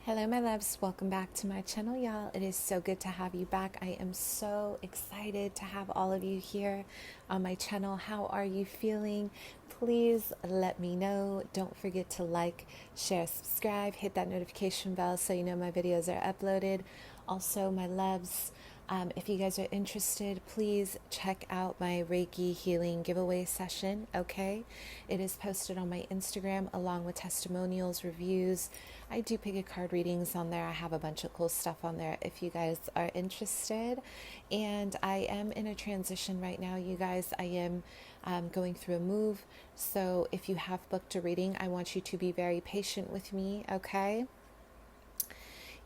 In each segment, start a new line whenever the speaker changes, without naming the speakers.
Hello, my loves. Welcome back to my channel, y'all. It is so good to have you back. I am so excited to have all of you here on my channel. How are you feeling? Please let me know. Don't forget to like, share, subscribe, hit that notification bell so you know my videos are uploaded. Also, my loves, if you guys are interested, please check out my Reiki healing giveaway session, okay? It is posted on my Instagram along with testimonials, reviews. I do pick a card readings on there. I have a bunch of cool stuff on there if you guys are interested. And I am in a transition right now, you guys. I am going through a move. So if you have booked a reading, I want you to be very patient with me, okay?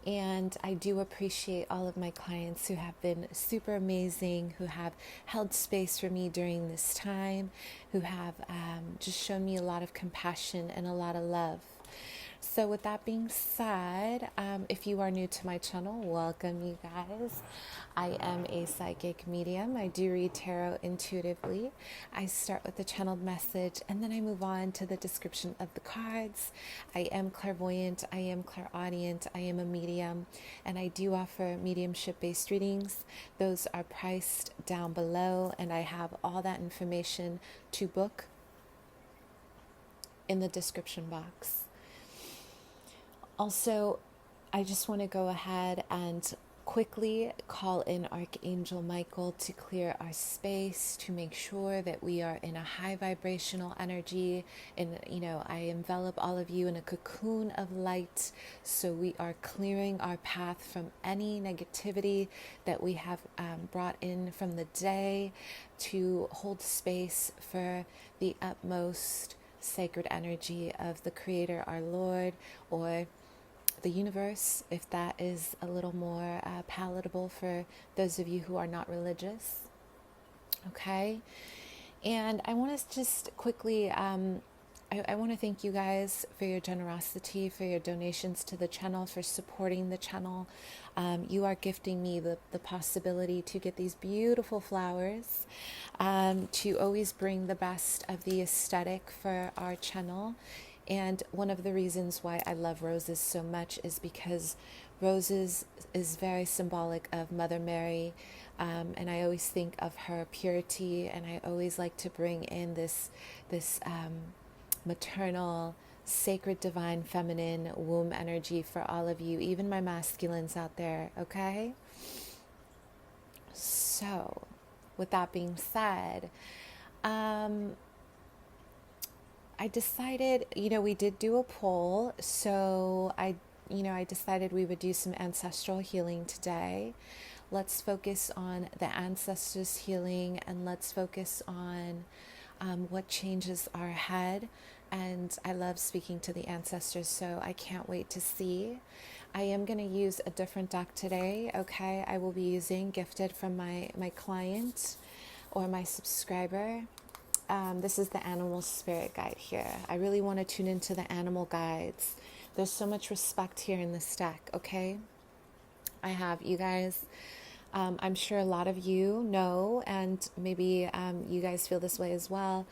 And I do appreciate all of my clients who have been super amazing, who have held space for me during this time, who have just shown me a lot of compassion and a lot of love. So with that being said, if you are new to my channel, welcome you guys. I am a psychic medium. I do read tarot intuitively. I start with the channeled message and then I move on to the description of the cards. I am clairvoyant, I am clairaudient, I am a medium, and I do offer mediumship based readings. Those are priced down below, and I have all that information to book in the description box. Also, I just want to go ahead and quickly call in Archangel Michael to clear our space, to make sure that we are in a high vibrational energy. And, I envelop all of you in a cocoon of light. So we are clearing our path from any negativity that we have brought in from the day, to hold space for the utmost sacred energy of the Creator, our Lord, or the universe, if that is a little more palatable for those of you who are not religious. Okay. And I want to just quickly, I want to thank you guys for your generosity, for your donations to the channel, for supporting the channel. You are gifting me the possibility to get these beautiful flowers, to always bring the best of the aesthetic for our channel. And one of the reasons why I love roses so much is because roses is very symbolic of Mother Mary. And I always think of her purity, and I always like to bring in this maternal, sacred, divine, feminine womb energy for all of you, even my masculines out there, okay? So, with that being said, I decided, we did do a poll, so I decided we would do some ancestral healing today. Let's focus on the ancestors' healing, and let's focus on what changes are ahead. And I love speaking to the ancestors, so I can't wait to see. I am going to use a different deck today, okay? I will be using Gifted from my client or my subscriber. This is the animal spirit guide here. I really want to tune into the animal guides. There's so much respect here in this deck, okay? I have you guys. I'm sure a lot of you know, and maybe you guys feel this way as well.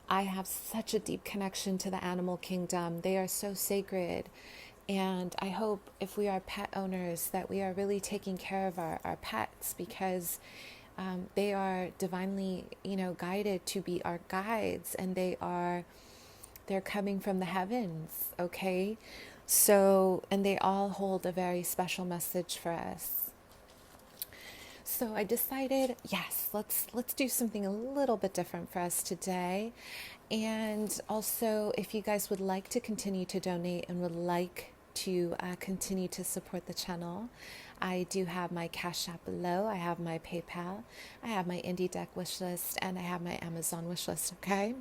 I have such a deep connection to the animal kingdom. They are so sacred. And I hope if we are pet owners that we are really taking care of our pets, because they are divinely, guided to be our guides, and they're coming from the heavens, okay? So, and they all hold a very special message for us. So I decided, yes, let's do something a little bit different for us today. And also, if you guys would like to continue to donate and would like to continue to support the channel, I do have my Cash App below. I have my PayPal. I have my Indie Deck wish list, and I have my Amazon wish list, okay?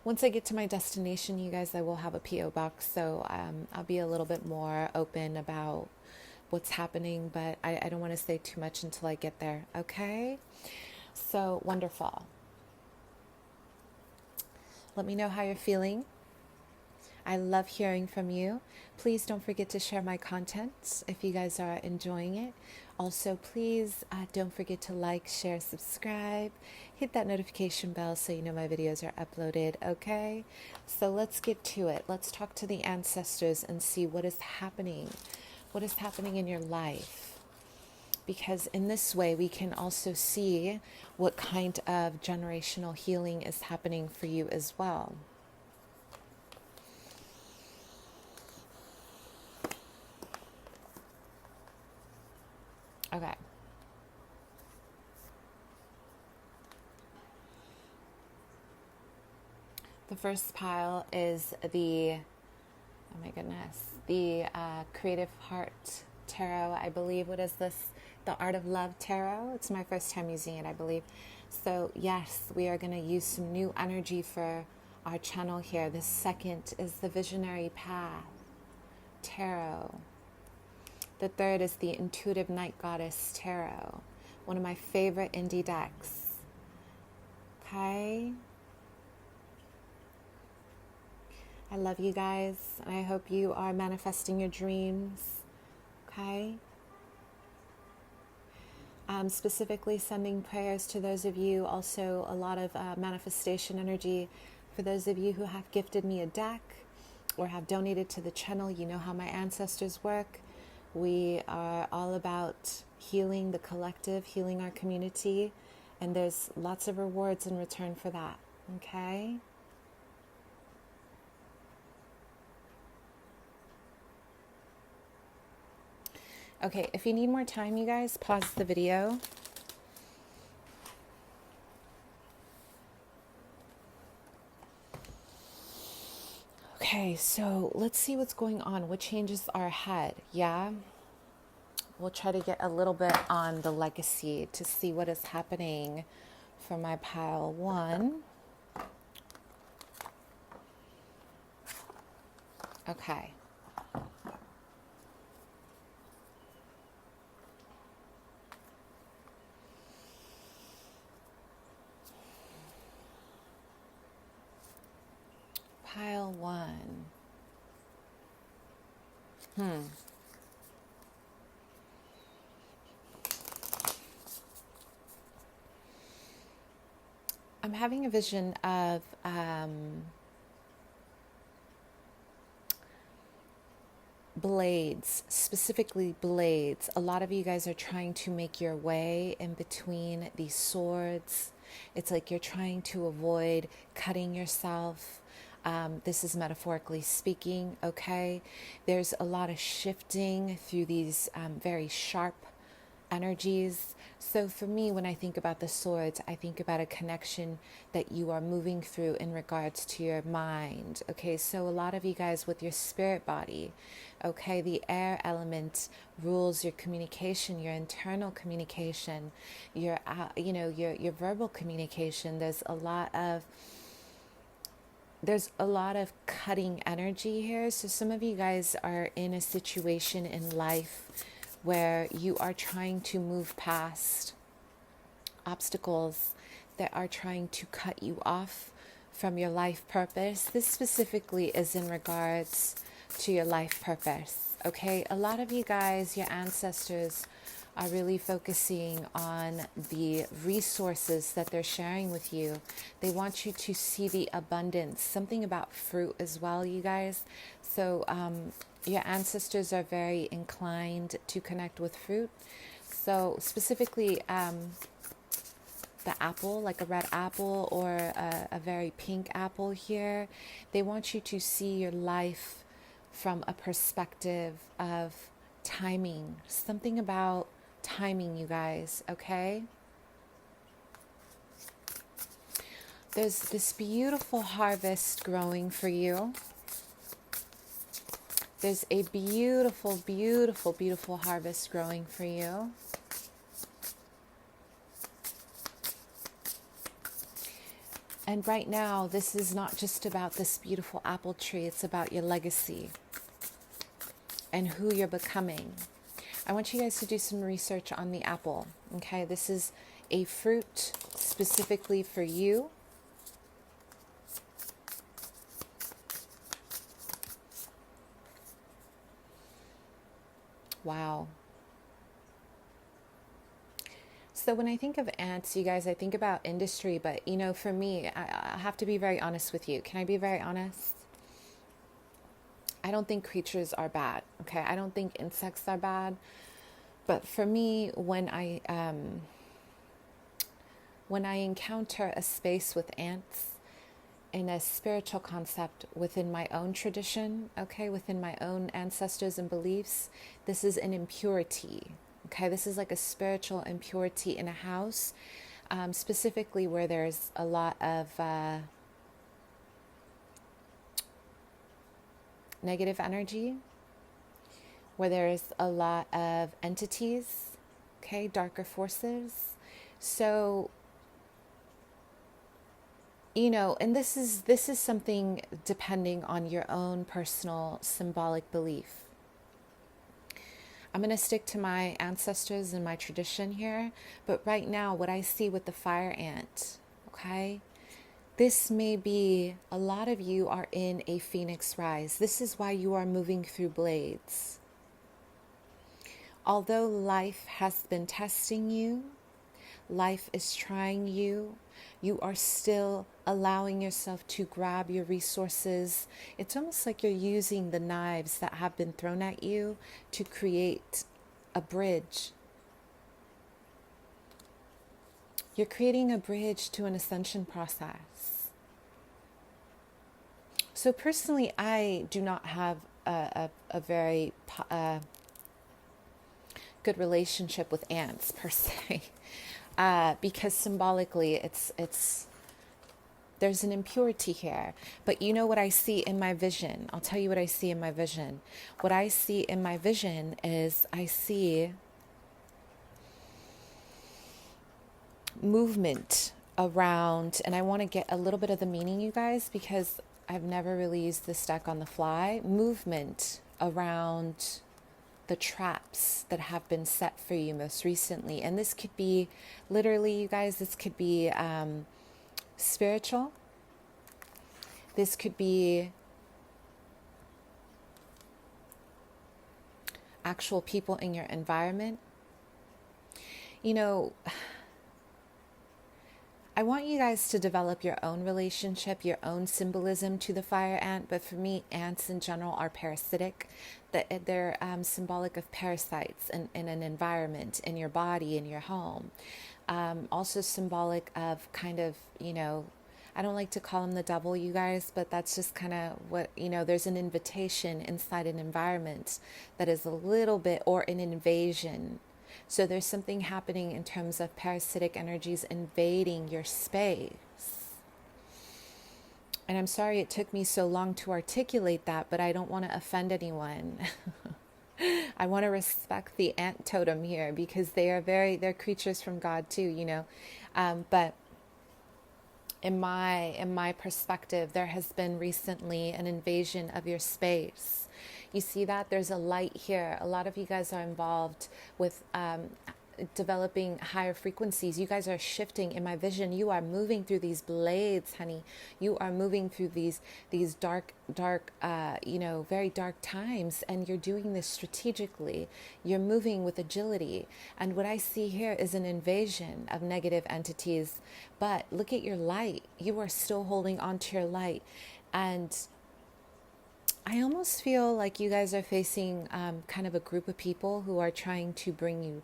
Once I get to my destination, you guys, I will have a P.O. box, so I'll be a little bit more open about what's happening, but I don't want to say too much until I get there, okay? So, wonderful. Let me know how you're feeling. I love hearing from you. Please don't forget to share my content if you guys are enjoying it. Also, please don't forget to like, share, subscribe. Hit that notification bell so you know my videos are uploaded, okay? So let's get to it. Let's talk to the ancestors and see what is happening. What is happening in your life? Because in this way, we can also see what kind of generational healing is happening for you as well. Okay. The first pile is the, oh my goodness, the Creative Heart Tarot, I believe. What is this? The Art of Love Tarot. It's my first time using it, I believe. So yes, we are going to use some new energy for our channel here. The second is the Visionary Path Tarot. The third is the Intuitive Night Goddess Tarot. One of my favorite indie decks. Okay. I love you guys, and I hope you are manifesting your dreams. Okay. Specifically sending prayers to those of you, also a lot of manifestation energy for those of you who have gifted me a deck or have donated to the channel. You know how my ancestors work. We are all about healing the collective, healing our community, and there's lots of rewards in return for that, okay? Okay, if you need more time, you guys, pause the video. Okay, so let's see what's going on. What changes are ahead? Yeah? We'll try to get a little bit on the legacy to see what is happening for my pile 1. Okay. Pile 1. I'm having a vision of blades, specifically blades. A lot of you guys are trying to make your way in between these swords. It's like you're trying to avoid cutting yourself. This is metaphorically speaking, okay? There's a lot of shifting through these very sharp energies. So for me, when I think about the swords, I think about a connection that you are moving through in regards to your mind. Okay, so a lot of you guys with your spirit body, okay, the air element rules your communication, your internal communication, your your verbal communication. There's a lot of cutting energy here. So some of you guys are in a situation in life where you are trying to move past obstacles that are trying to cut you off from your life purpose. This specifically is in regards to your life purpose, okay? A lot of you guys, your ancestors, are really focusing on the resources that they're sharing with you. They want you to see the abundance, something about fruit as well, you guys. So your ancestors are very inclined to connect with fruit. So specifically the apple, like a red apple or a very pink apple here, they want you to see your life from a perspective of timing. Something about timing, you guys, okay? There's this beautiful harvest growing for you. There's a beautiful, beautiful, beautiful harvest growing for you. And right now, this is not just about this beautiful apple tree. It's about your legacy and who you're becoming. I want you guys to do some research on the apple, okay? This is a fruit specifically for you. Wow. So when I think of ants, you guys, I think about industry, but for me, I have to be very honest with you. Can I be very honest? I don't think creatures are bad. Okay, I don't think insects are bad. But for me, when I encounter a space with ants in a spiritual concept within my own tradition, okay, within my own ancestors and beliefs, this is an impurity. Okay, this is like a spiritual impurity in a house, specifically where there's a lot of negative energy, where there's a lot of entities, okay, darker forces. So, and this is something depending on your own personal symbolic belief. I'm going to stick to my ancestors and my tradition here, but right now what I see with the fire ant, okay? This may be, a lot of you are in a phoenix rise. This is why you are moving through blades. Although life has been testing you, life is trying you, you are still allowing yourself to grab your resources. It's almost like you're using the knives that have been thrown at you to create a bridge. You're creating a bridge to an ascension process. So personally, I do not have a very good relationship with ants per se, because symbolically it's there's an impurity here. But you know what I see in my vision? I'll tell you what I see in my vision. What I see in my vision is I see movement around, and I want to get a little bit of the meaning, you guys, because I've never really used this deck on the fly. Movement around the traps that have been set for you most recently. And this could be literally, you guys, this could be spiritual. This could be actual people in your environment. I want you guys to develop your own relationship, your own symbolism to the fire ant. But for me, ants in general are parasitic. They're symbolic of parasites in an environment, in your body, in your home. Also symbolic of kind of, I don't like to call him the devil, you guys, but that's just kind of what, there's an invitation inside an environment that is a little bit, or an invasion. So there's something happening in terms of parasitic energies invading your space. And I'm sorry it took me so long to articulate that, but I don't want to offend anyone. I want to respect the ant totem here, because they're creatures from God too, but in my perspective, there has been recently an invasion of your space. You see that? There's a light here. A lot of you guys are involved with developing higher frequencies. You guys are shifting. In my vision, you are moving through these blades, honey. You are moving through these dark, very dark times, and you're doing this strategically. You're moving with agility. And what I see here is an invasion of negative entities. But look at your light. You are still holding on to your light. And I almost feel like you guys are facing kind of a group of people who are trying to bring you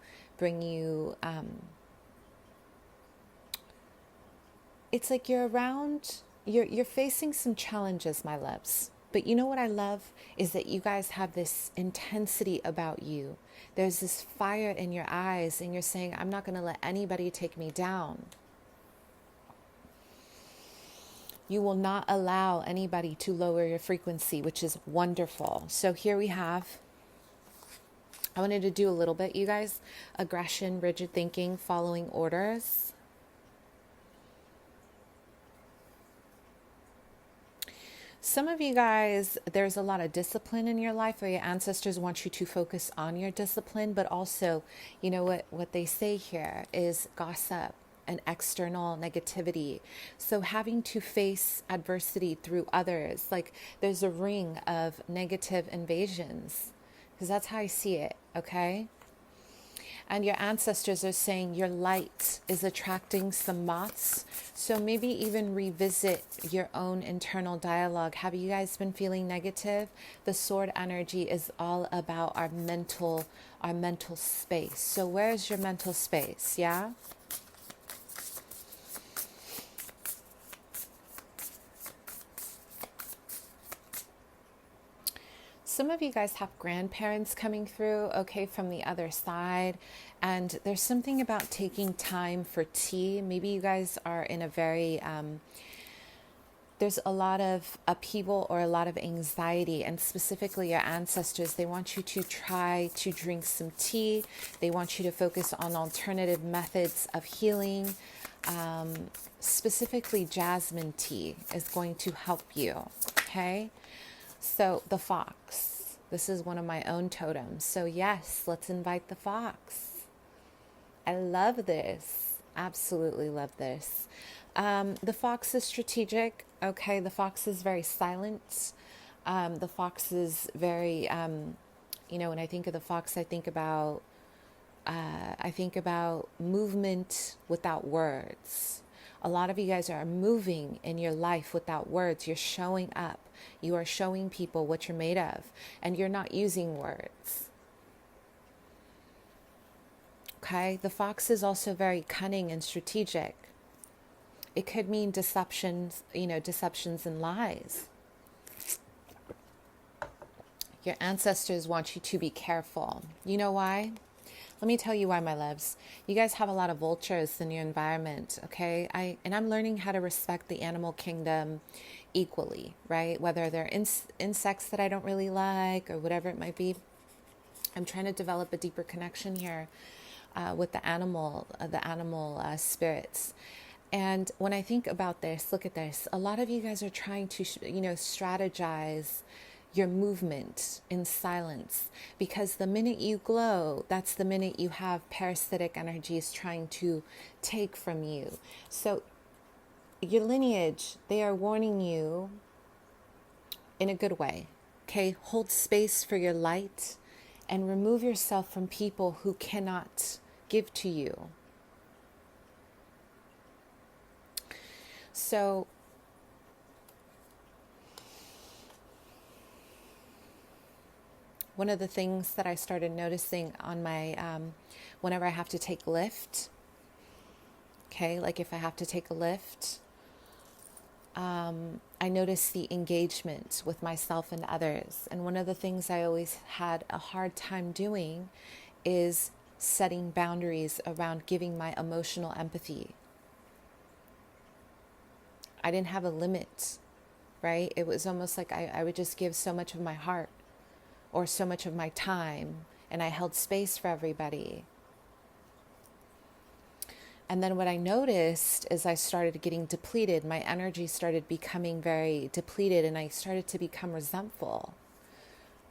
it's like you're facing some challenges, my loves. But you know what I love is that you guys have this intensity about you. There's this fire in your eyes, and you're saying, I'm not going to let anybody take me down. You will not allow anybody to lower your frequency, which is wonderful. So here we have, I wanted to do a little bit, you guys, aggression, rigid thinking, following orders. Some of you guys, there's a lot of discipline in your life, or your ancestors want you to focus on your discipline, but also, you know what they say here is gossip and external negativity. So having to face adversity through others, like there's a ring of negative invasions because that's how I see it, okay? And your ancestors are saying your light is attracting some moths. So maybe even revisit your own internal dialogue. Have you guys been feeling negative? The sword energy is all about our mental space. So where is your mental space? Yeah? Some of you guys have grandparents coming through, okay, from the other side. And there's something about taking time for tea. Maybe you guys are in a very, there's a lot of upheaval or a lot of anxiety. And specifically your ancestors, they want you to try to drink some tea. They want you to focus on alternative methods of healing. Specifically jasmine tea is going to help you, okay? So the fox, this is one of my own totems. So yes, let's invite the fox. I love this. Absolutely love this. The fox is strategic. Okay, the fox is very silent. The fox is very, when I think of the fox, I think about movement without words. A lot of you guys are moving in your life without words. You're showing up. You are showing people what you're made of, and you're not using words. Okay? The fox is also very cunning and strategic. It could mean deceptions and lies. Your ancestors want you to be careful. You know why? Let me tell you why, my loves. You guys have a lot of vultures in your environment, okay? I'm learning how to respect the animal kingdom equally, right? Whether they're insects that I don't really like or whatever it might be. I'm trying to develop a deeper connection here with the animal spirits. And when I think about this, look at this. A lot of you guys are trying to, strategize your movement in silence, because the minute you glow, that's the minute you have parasitic energies trying to take from you. So your lineage, they are warning you in a good way. Okay, hold space for your light and remove yourself from people who cannot give to you. So one of the things that I started noticing on my, whenever I have to take a lift, okay, like if I have to take a lift, I notice the engagement with myself and others. And one of the things I always had a hard time doing is setting boundaries around giving my emotional empathy. I didn't have a limit, right? It was almost like I would just give so much of my heart or so much of my time, and I held space for everybody. And then what I noticed is I started getting depleted. My energy started becoming very depleted, and I started to become resentful,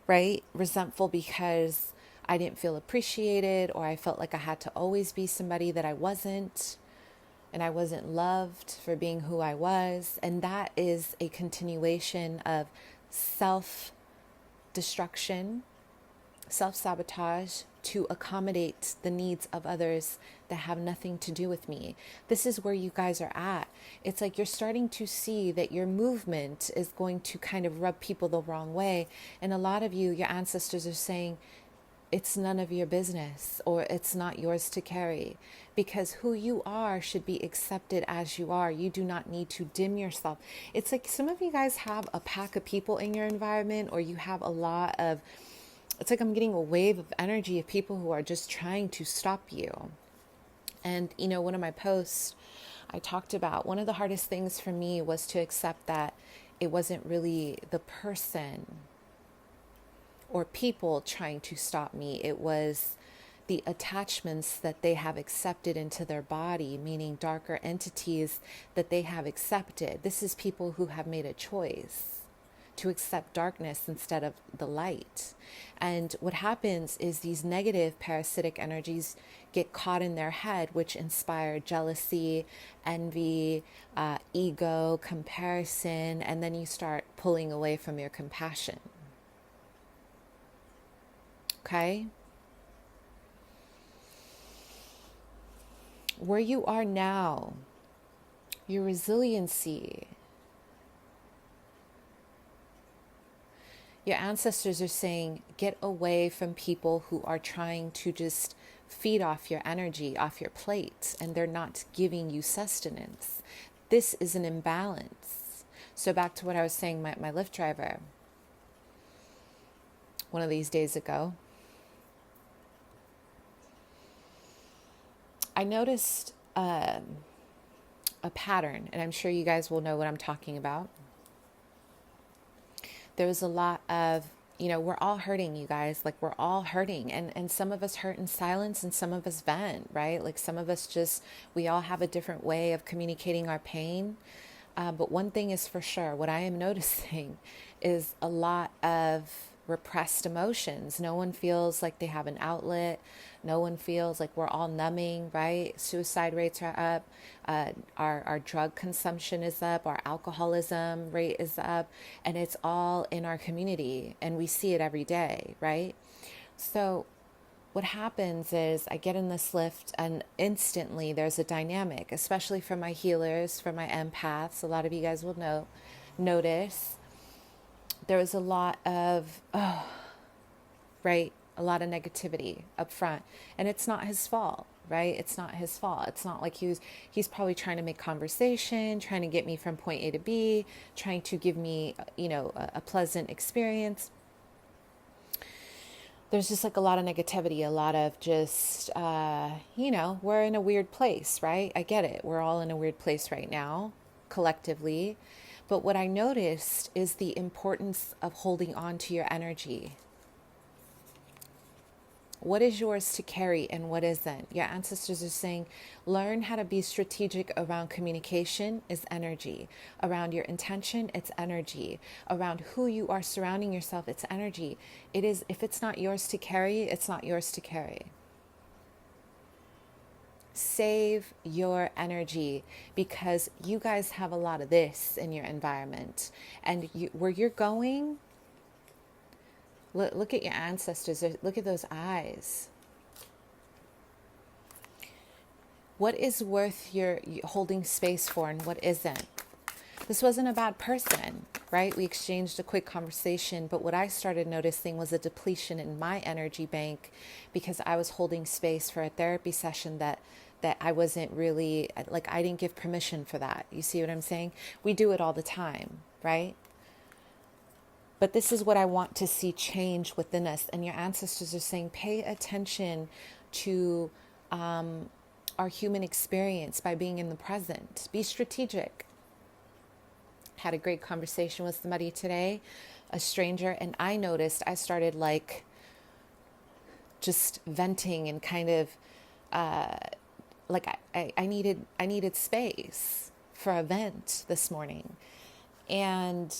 right? Resentful because I didn't feel appreciated, or I felt like I had to always be somebody that I wasn't, and I wasn't loved for being who I was. And that is a continuation of self-destruction, self-sabotage to accommodate the needs of others that have nothing to do with me. This is where you guys are at. It's like you're starting to see that your movement is going to kind of rub people the wrong way. And a lot of you, your ancestors are saying, it's none of your business, or it's not yours to carry, because who you are should be accepted as you are. You do not need to dim yourself. It's like some of you guys have a pack of people in your environment, or you have a lot of, it's like I'm getting a wave of energy of people who are just trying to stop you. And, one of my posts, I talked about one of the hardest things for me was to accept that it wasn't really the person or people trying to stop me. It was the attachments that they have accepted into their body, meaning darker entities that they have accepted. This is people who have made a choice to accept darkness instead of the light. And what happens is these negative parasitic energies get caught in their head, which inspire jealousy, envy, ego, comparison, and then you start pulling away from your compassion. okay? Where you are now, your resiliency, your ancestors are saying, get away from people who are trying to just feed off your energy, off your plate, and they're not giving you sustenance. This is an imbalance. So back to what I was saying, my Lyft driver, one of these days ago, I noticed a pattern, and I'm sure you guys will know what I'm talking about. There was a lot of, we're all hurting, you guys. Like, we're all hurting. And some of us hurt in silence and some of us vent, right? Like, some of us just, we all have a different way of communicating our pain. But one thing is for sure, what I am noticing is a lot of repressed emotions. No one feels like they have an outlet. No one feels like, we're all numbing, right? Suicide rates are up. Our drug consumption is up. Our alcoholism rate is up. And it's all in our community. And we see it every day, right? So what happens is I get in this lift and instantly there's a dynamic, especially for my healers, for my empaths. A lot of you guys will notice there was a lot of, right? A lot of negativity up front. And it's not his fault, right? It's not his fault. It's not like he's probably trying to make conversation, trying to get me from point A to B, trying to give me, a pleasant experience. There's just like a lot of negativity, a lot of just, we're in a weird place, right? I get it. We're all in a weird place right now, collectively. But what I noticed is the importance of holding on to your energy. What is yours to carry and what isn't? Your ancestors are saying, learn how to be strategic around communication is energy. Around your intention, it's energy. Around who you are surrounding yourself, it's energy. It is, if it's not yours to carry, it's not yours to carry. Save your energy because you guys have a lot of this in your environment. And where you're going, look at your ancestors. Look at those eyes. What is worth your holding space for and what isn't? This wasn't a bad person, right? We exchanged a quick conversation, but what I started noticing was a depletion in my energy bank because I was holding space for a therapy session that I wasn't really, like, I didn't give permission for that. You see what I'm saying? We do it all the time, right? But this is what I want to see change within us. And your ancestors are saying, pay attention to our human experience by being in the present. Be strategic. Had a great conversation with somebody today, a stranger, and I noticed I started like just venting and kind of like I needed space for a vent this morning. And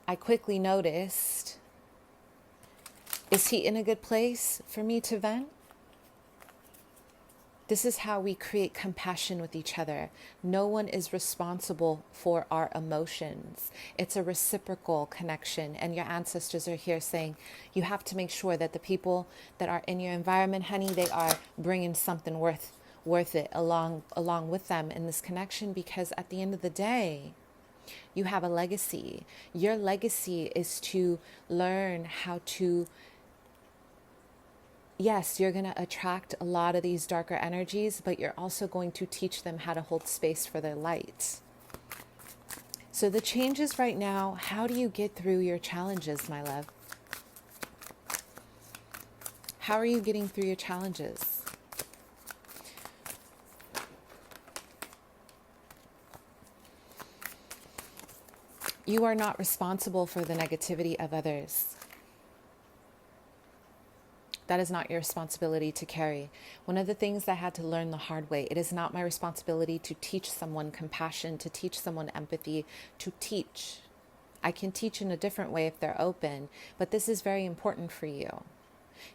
I quickly noticed, is he in a good place for me to vent? This is how we create compassion with each other. No one is responsible for our emotions. It's a reciprocal connection. And your ancestors are here saying, you have to make sure that the people that are in your environment, honey, they are bringing something worth it along with them in this connection, because at the end of the day, you have a legacy. Your legacy is to learn how to, yes, you're going to attract a lot of these darker energies, but you're also going to teach them how to hold space for their light. So the changes right now, how do you get through your challenges, my love? How are you getting through your challenges? You are not responsible for the negativity of others. That is not your responsibility to carry. One of the things I had to learn the hard way, it is not my responsibility to teach someone compassion, to teach someone empathy, to teach. I can teach in a different way if they're open, but this is very important for you.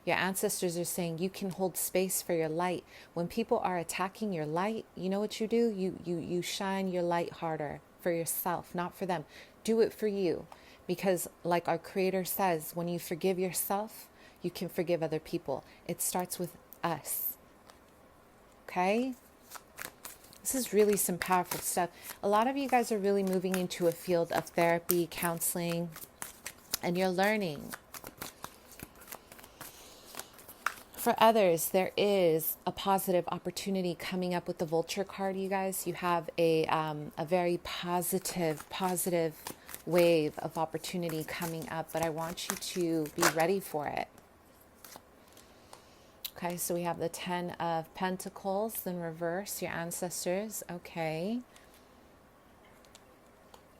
Your ancestors are saying you can hold space for your light. When people are attacking your light, you know what you do? You shine your light harder for yourself, not for them. Do it for you. Because like our Creator says, when you forgive yourself, you can forgive other people. It starts with us. Okay? This is really some powerful stuff. A lot of you guys are really moving into a field of therapy, counseling, and you're learning. For others, there is a positive opportunity coming up with the Vulture card, you guys. You have a very positive wave of opportunity coming up, but I want you to be ready for it. Okay, so we have the 10 of Pentacles in reverse, your ancestors. Okay.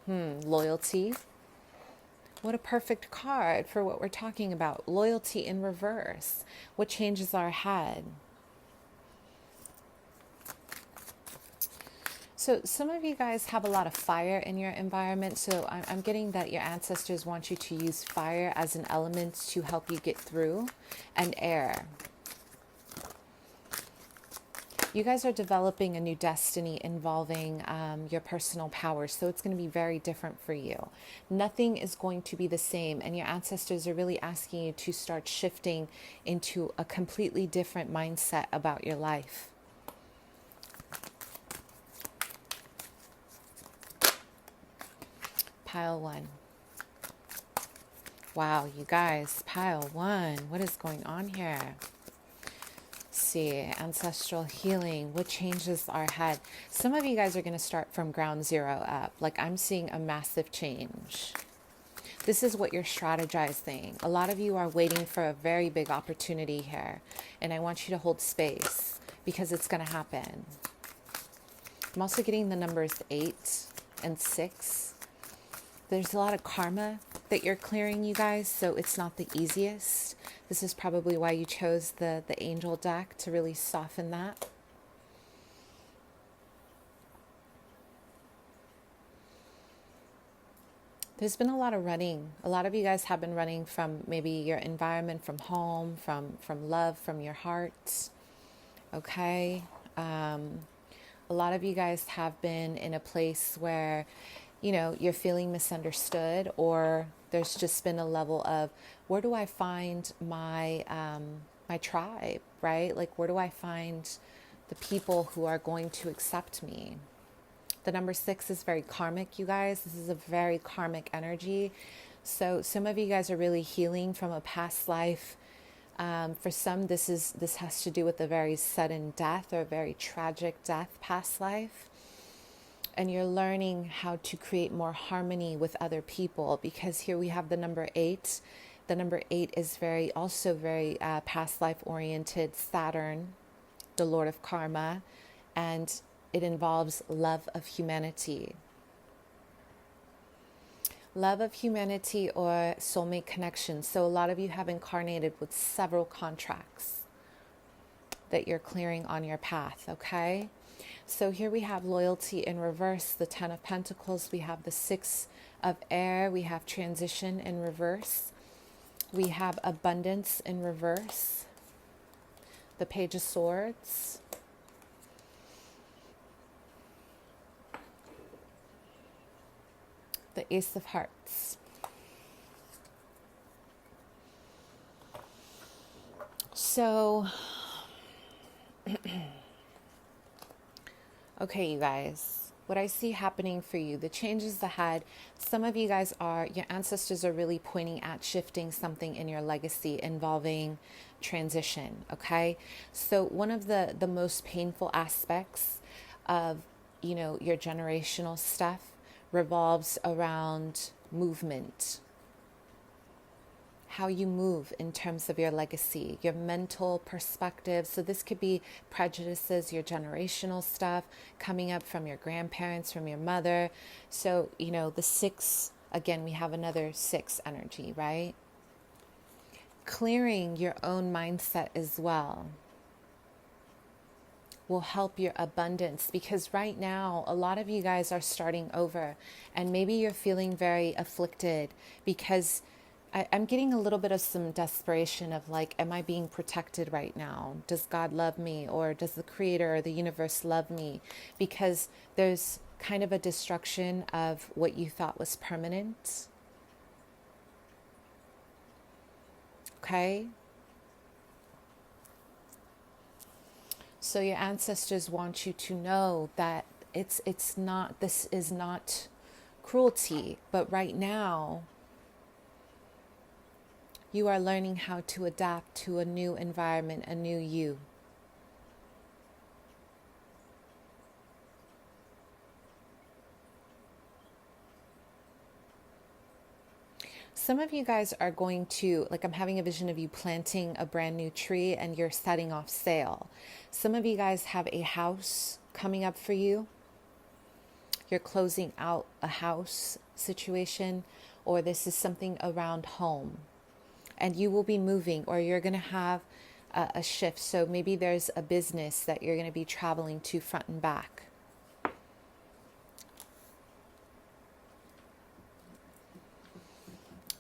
Loyalty. What a perfect card for what we're talking about. Loyalty in reverse. What changes our head? So some of you guys have a lot of fire in your environment. So I'm getting that your ancestors want you to use fire as an element to help you get through, and air. You guys are developing a new destiny involving your personal power. So it's going to be very different for you. Nothing is going to be the same. And your ancestors are really asking you to start shifting into a completely different mindset about your life. Pile 1. Wow, you guys, pile 1. What is going on here? See, ancestral healing. What changes our head? Some of you guys are going to start from ground zero up. Like, I'm seeing a massive change. This is what you're strategizing. A lot of you are waiting for a very big opportunity here. And I want you to hold space because it's going to happen. I'm also getting the numbers 8 and 6. There's a lot of karma that you're clearing, you guys, so it's not the easiest. This is probably why you chose the angel deck, to really soften that. There's been a lot of running. A lot of you guys have been running from maybe your environment, from home, from love, from your heart. Okay? A lot of you guys have been in a place where, you know, you're feeling misunderstood, or there's just been a level of, where do I find my my tribe, right? Like, where do I find the people who are going to accept me? The number 6 is very karmic, you guys. This is a very karmic energy. So some of you guys are really healing from a past life. For some, this has to do with a very sudden death or a very tragic death, past life. And you're learning how to create more harmony with other people, because here we have the number 8. The number 8 is also very past life oriented. Saturn, the Lord of Karma, and it involves love of humanity. Love of humanity or soulmate connection. So a lot of you have incarnated with several contracts that you're clearing on your path, okay? So here we have loyalty in reverse, the 10 of Pentacles. We have the 6 of air. We have transition in reverse. We have abundance in reverse. The Page of Swords. The Ace of Hearts. So, okay, you guys, what I see happening for you, the changes ahead, some of you guys your ancestors are really pointing at shifting something in your legacy involving transition, okay? So one of the most painful aspects of, you know, your generational stuff revolves around movement. How you move in terms of your legacy, your mental perspective. So this could be prejudices, your generational stuff coming up from your grandparents, from your mother. So, you know, the 6, again, we have another 6 energy, right? Clearing your own mindset as well will help your abundance, because right now a lot of you guys are starting over, and maybe you're feeling very afflicted because I'm getting a little bit of some desperation of like, am I being protected right now? Does God love me? Or does the Creator or the universe love me? Because there's kind of a destruction of what you thought was permanent. Okay? So your ancestors want you to know that it's not, this is not cruelty, but right now you are learning how to adapt to a new environment, a new you. Some of you guys are going to, like, I'm having a vision of you planting a brand new tree and you're setting off sail. Some of you guys have a house coming up for you. You're closing out a house situation, or this is something around home. And you will be moving, or you're going to have a shift. So maybe there's a business that you're going to be traveling to front and back.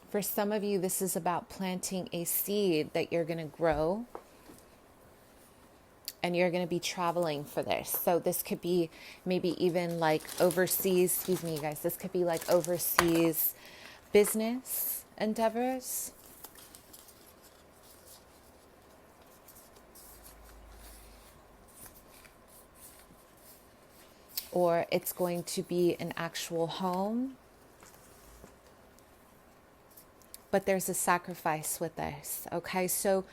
For some of you, this is about planting a seed that you're going to grow, and you're going to be traveling for this. So this could be maybe even like overseas, excuse me, you guys, this could be like overseas business endeavors. Or it's going to be an actual home. But there's a sacrifice with this, okay? So,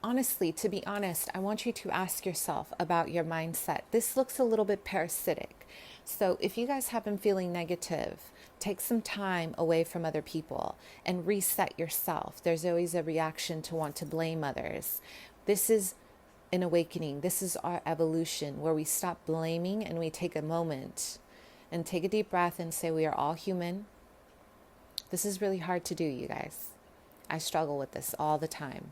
honestly, to be honest, I want you to ask yourself about your mindset. This looks a little bit parasitic. So if you guys have been feeling negative, take some time away from other people and reset yourself. There's always a reaction to want to blame others. This is an awakening. This is our evolution, where we stop blaming and we take a moment and take a deep breath and say we are all human. This is really hard to do, you guys. I struggle with this all the time.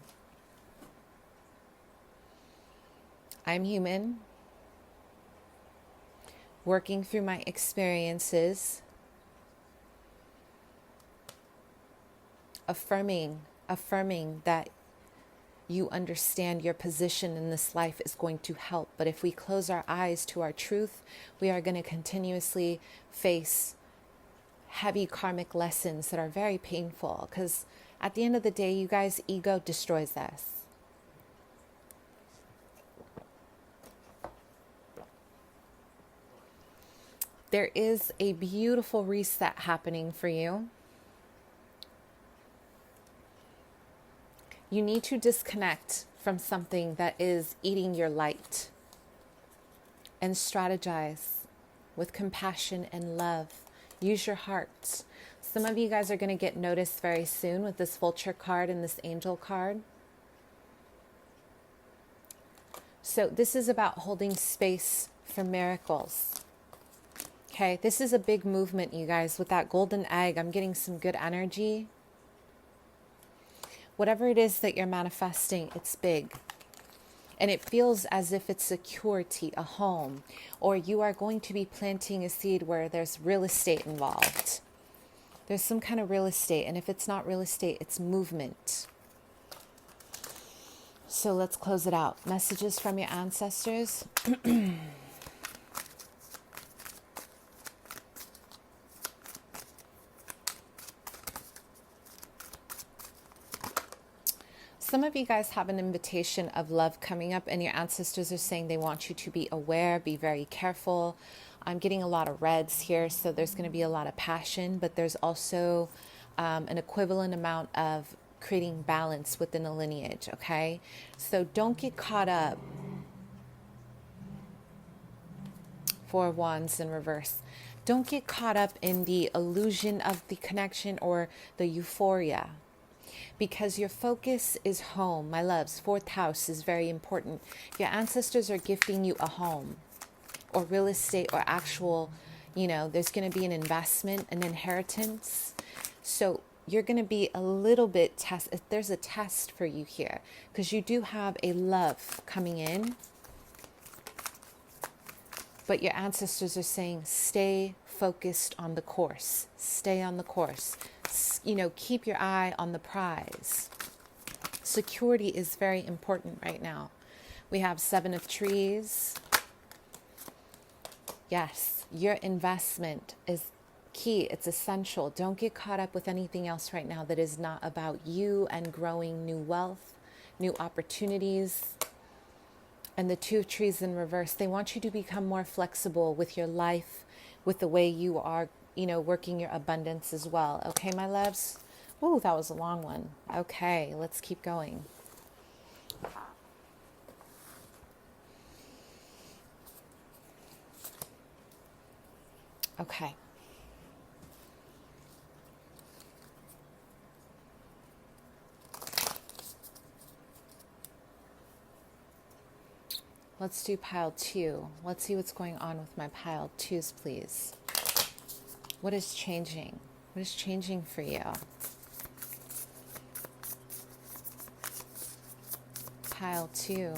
I'm human, working through my experiences, affirming that you understand your position in this life is going to help. But if we close our eyes to our truth, we are going to continuously face heavy karmic lessons that are very painful, because at the end of the day, you guys, ego destroys us. There is a beautiful reset happening for you. You need to disconnect from something that is eating your light and strategize with compassion and love. Use your heart. Some of you guys are going to get noticed very soon with this vulture card and this angel card. So this is about holding space for miracles. Okay, this is a big movement, you guys. With that golden egg, I'm getting some good energy. Whatever it is that you're manifesting, it's big. And it feels as if it's security, a home, or you are going to be planting a seed where there's real estate involved. There's some kind of real estate, and if it's not real estate, it's movement. So let's close it out. Messages from your ancestors. Some of you guys have an invitation of love coming up, and your ancestors are saying they want you to be aware, be very careful. I'm getting a lot of reds here, so there's going to be a lot of passion, but there's also an equivalent amount of creating balance within a lineage, okay? So don't get caught up. Four of Wands in reverse. Don't get caught up in the illusion of the connection or the euphoria, because your focus is home. My loves, fourth house is very important. Your ancestors are gifting you a home or real estate or actual, there's going to be an investment, an inheritance. So you're going to be a little bit there's a test for you here, because you do have a love coming in. But your ancestors are saying, stay focused on the course. Stay on the course. Keep your eye on the prize. Security is very important right now. We have 7 of Trees. Yes, your investment is key. It's essential. Don't get caught up with anything else right now that is not about you and growing new wealth, new opportunities. and the two trees in reverse. They want you to become more flexible with your life, with the way you are, working your abundance as well. Okay, my loves? Ooh, that was a long one. Okay, let's keep going. Okay. Let's do pile 2. Let's see what's going on with my pile 2s, please. What is changing? What is changing for you? Pile 2.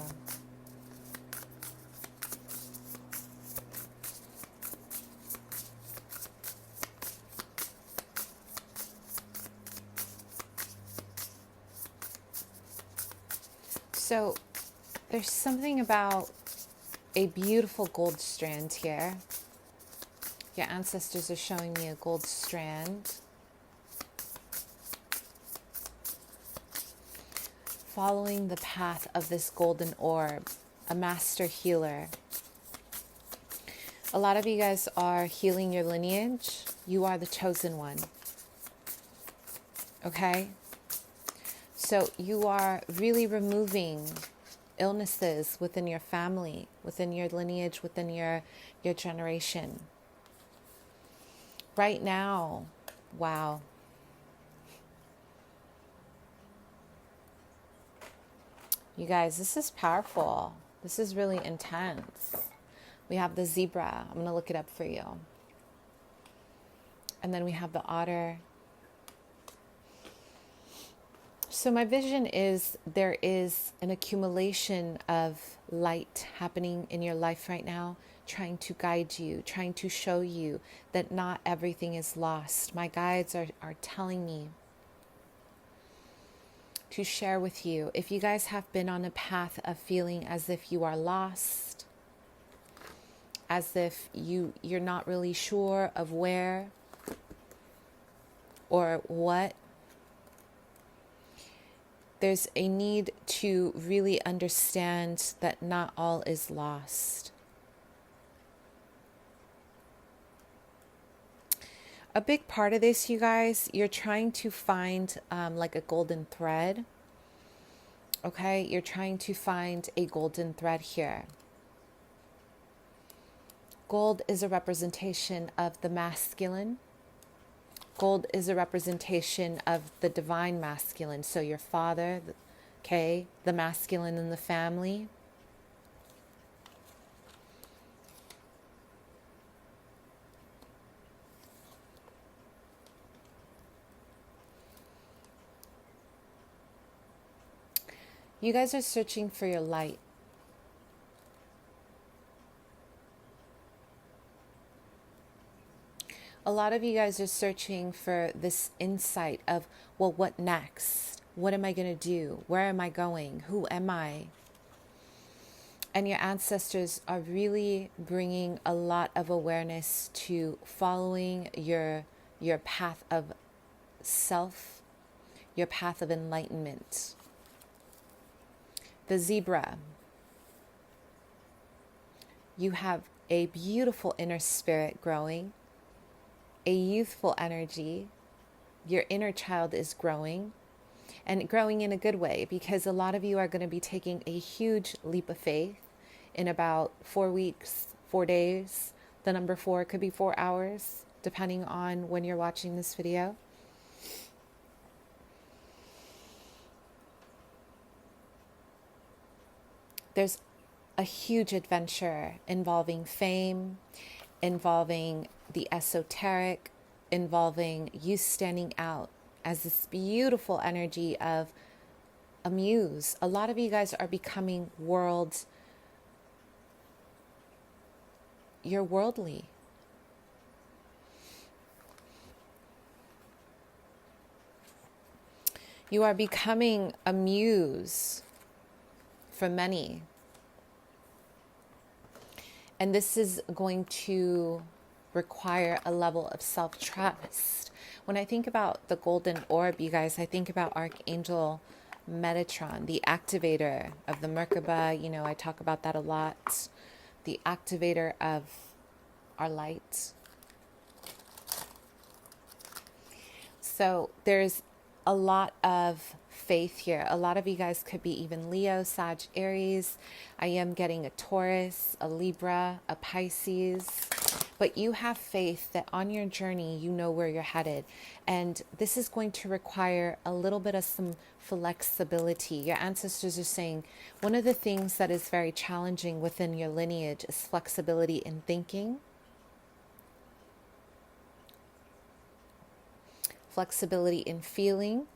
So there's something about a beautiful gold strand here. Your ancestors are showing me a gold strand. Following the path of this golden orb, a master healer. A lot of you guys are healing your lineage. You are the chosen one. Okay? So you are really removing illnesses within your family, within your lineage, within your generation. Right now, wow. You guys, this is powerful. This is really intense. We have the zebra. I'm going to look it up for you. And then we have the otter. So my vision is there is an accumulation of light happening in your life right now, trying to guide you, trying to show you that not everything is lost. My guides are telling me to share with you. If you guys have been on a path of feeling as if you are lost, as if you're not really sure of where or what, there's a need to really understand that not all is lost. A big part of this, you guys, you're trying to find like a golden thread. Okay, you're trying to find a golden thread here. Gold is a representation of the masculine. Gold is a representation of the divine masculine. So your father, okay, the masculine in the family. You guys are searching for your light. A lot of you guys are searching for this insight of, well, what next? What am I going to do? Where am I going? Who am I? And your ancestors are really bringing a lot of awareness to following your path of self, your path of enlightenment. The zebra. You have a beautiful inner spirit growing, a youthful energy. Your inner child is growing, and growing in a good way, because a lot of you are going to be taking a huge leap of faith in about 4 weeks, 4 days. The number 4 could be 4 hours, depending on when you're watching this video. There's a huge adventure involving fame, involving the esoteric, involving you standing out as this beautiful energy of a muse. A lot of you guys are becoming you're worldly. You are becoming a muse for many. And this is going to require a level of self-trust. When I think about the golden orb, you guys, I think about Archangel Metatron, the activator of the Merkaba. You know, I talk about that a lot. The activator of our light. So there's a lot of faith here. A lot of you guys could be even Leo, Sag, Aries. I am getting a Taurus, a Libra, a Pisces. But you have faith that on your journey, you know where you're headed. And this is going to require a little bit of some flexibility. Your ancestors are saying one of the things that is very challenging within your lineage is flexibility in thinking, flexibility in feeling,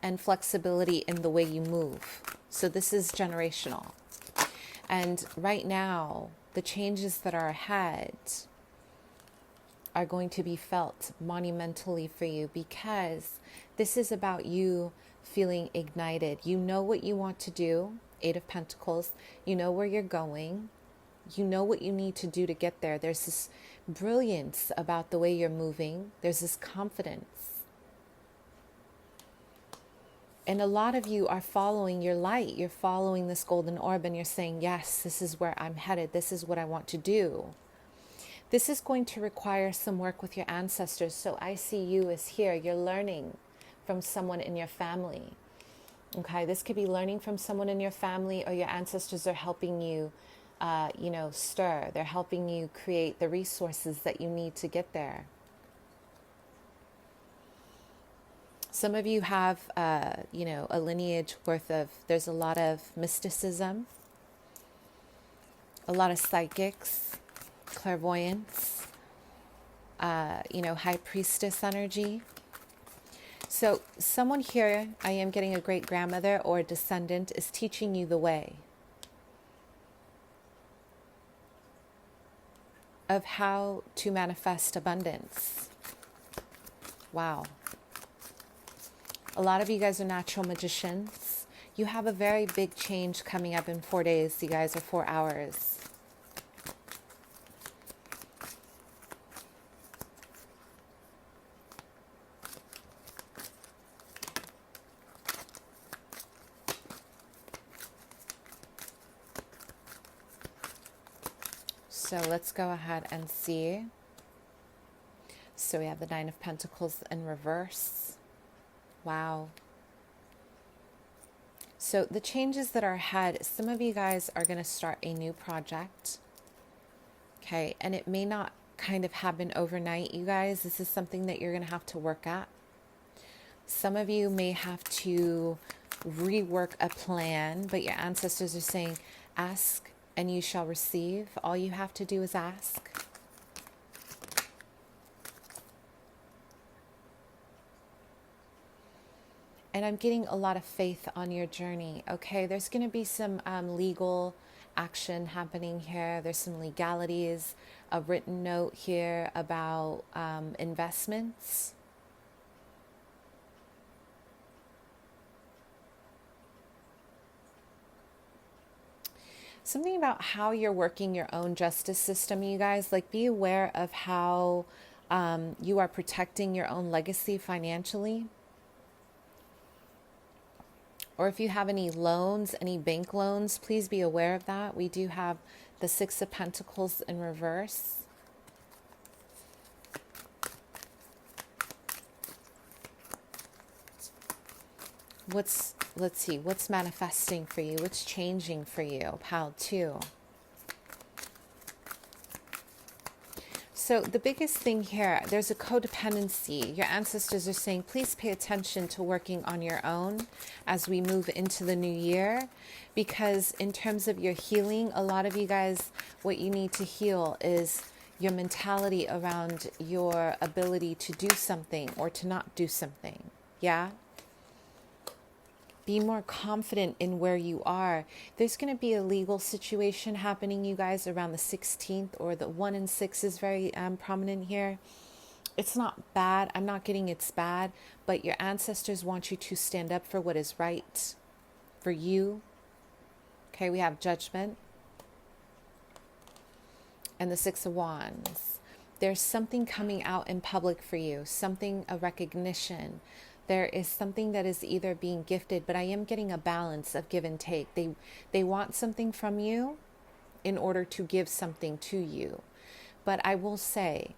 and flexibility in the way you move. So this is generational. And right now, the changes that are ahead are going to be felt monumentally for you, because this is about you feeling ignited. You know what you want to do, Eight of Pentacles. You know where you're going. You know what you need to do to get there. There's this brilliance about the way you're moving. There's this confidence. And a lot of you are following your light. You're following this golden orb and you're saying, yes, this is where I'm headed. This is what I want to do. This is going to require some work with your ancestors. So I see you as here. You're learning from someone in your family. Okay, this could be learning from someone in your family, or your ancestors are helping you, stir. They're helping you create the resources that you need to get there. Some of you have, a lineage worth of, there's a lot of mysticism, a lot of psychics, clairvoyance, high priestess energy. So someone here, I am getting a great grandmother or a descendant, is teaching you the way of how to manifest abundance. Wow. A lot of you guys are natural magicians. You have a very big change coming up in 4 days, you guys, or 4 hours. So let's go ahead and see. So we have the Nine of Pentacles in reverse. Wow. So the changes that are ahead, some of you guys are going to start a new project. Okay, and it may not kind of happen overnight, you guys. This is something that you're going to have to work at. Some of you may have to rework a plan, but your ancestors are saying, ask and you shall receive. All you have to do is ask. And I'm getting a lot of faith on your journey, okay? There's going to be some legal action happening here. There's some legalities, a written note here about investments. Something about how you're working your own justice system, you guys. Like, be aware of how you are protecting your own legacy financially. Or if you have any loans, any bank loans, please be aware of that. We do have the Six of Pentacles in reverse. Let's see, what's manifesting for you? What's changing for you? Pile 2. So the biggest thing here, there's a codependency. Your ancestors are saying, please pay attention to working on your own as we move into the new year. Because in terms of your healing, a lot of you guys, what you need to heal is your mentality around your ability to do something or to not do something. Yeah? Be more confident in where you are. There's going to be a legal situation happening, you guys, around the 16th, or the 1 and 6 is very prominent here. It's not bad. I'm not getting it's bad, but your ancestors want you to stand up for what is right for you. Okay, we have Judgment and the 6 of Wands. There's something coming out in public for you, something, a recognition. There is something that is either being gifted, but I am getting a balance of give and take. They want something from you in order to give something to you. But I will say,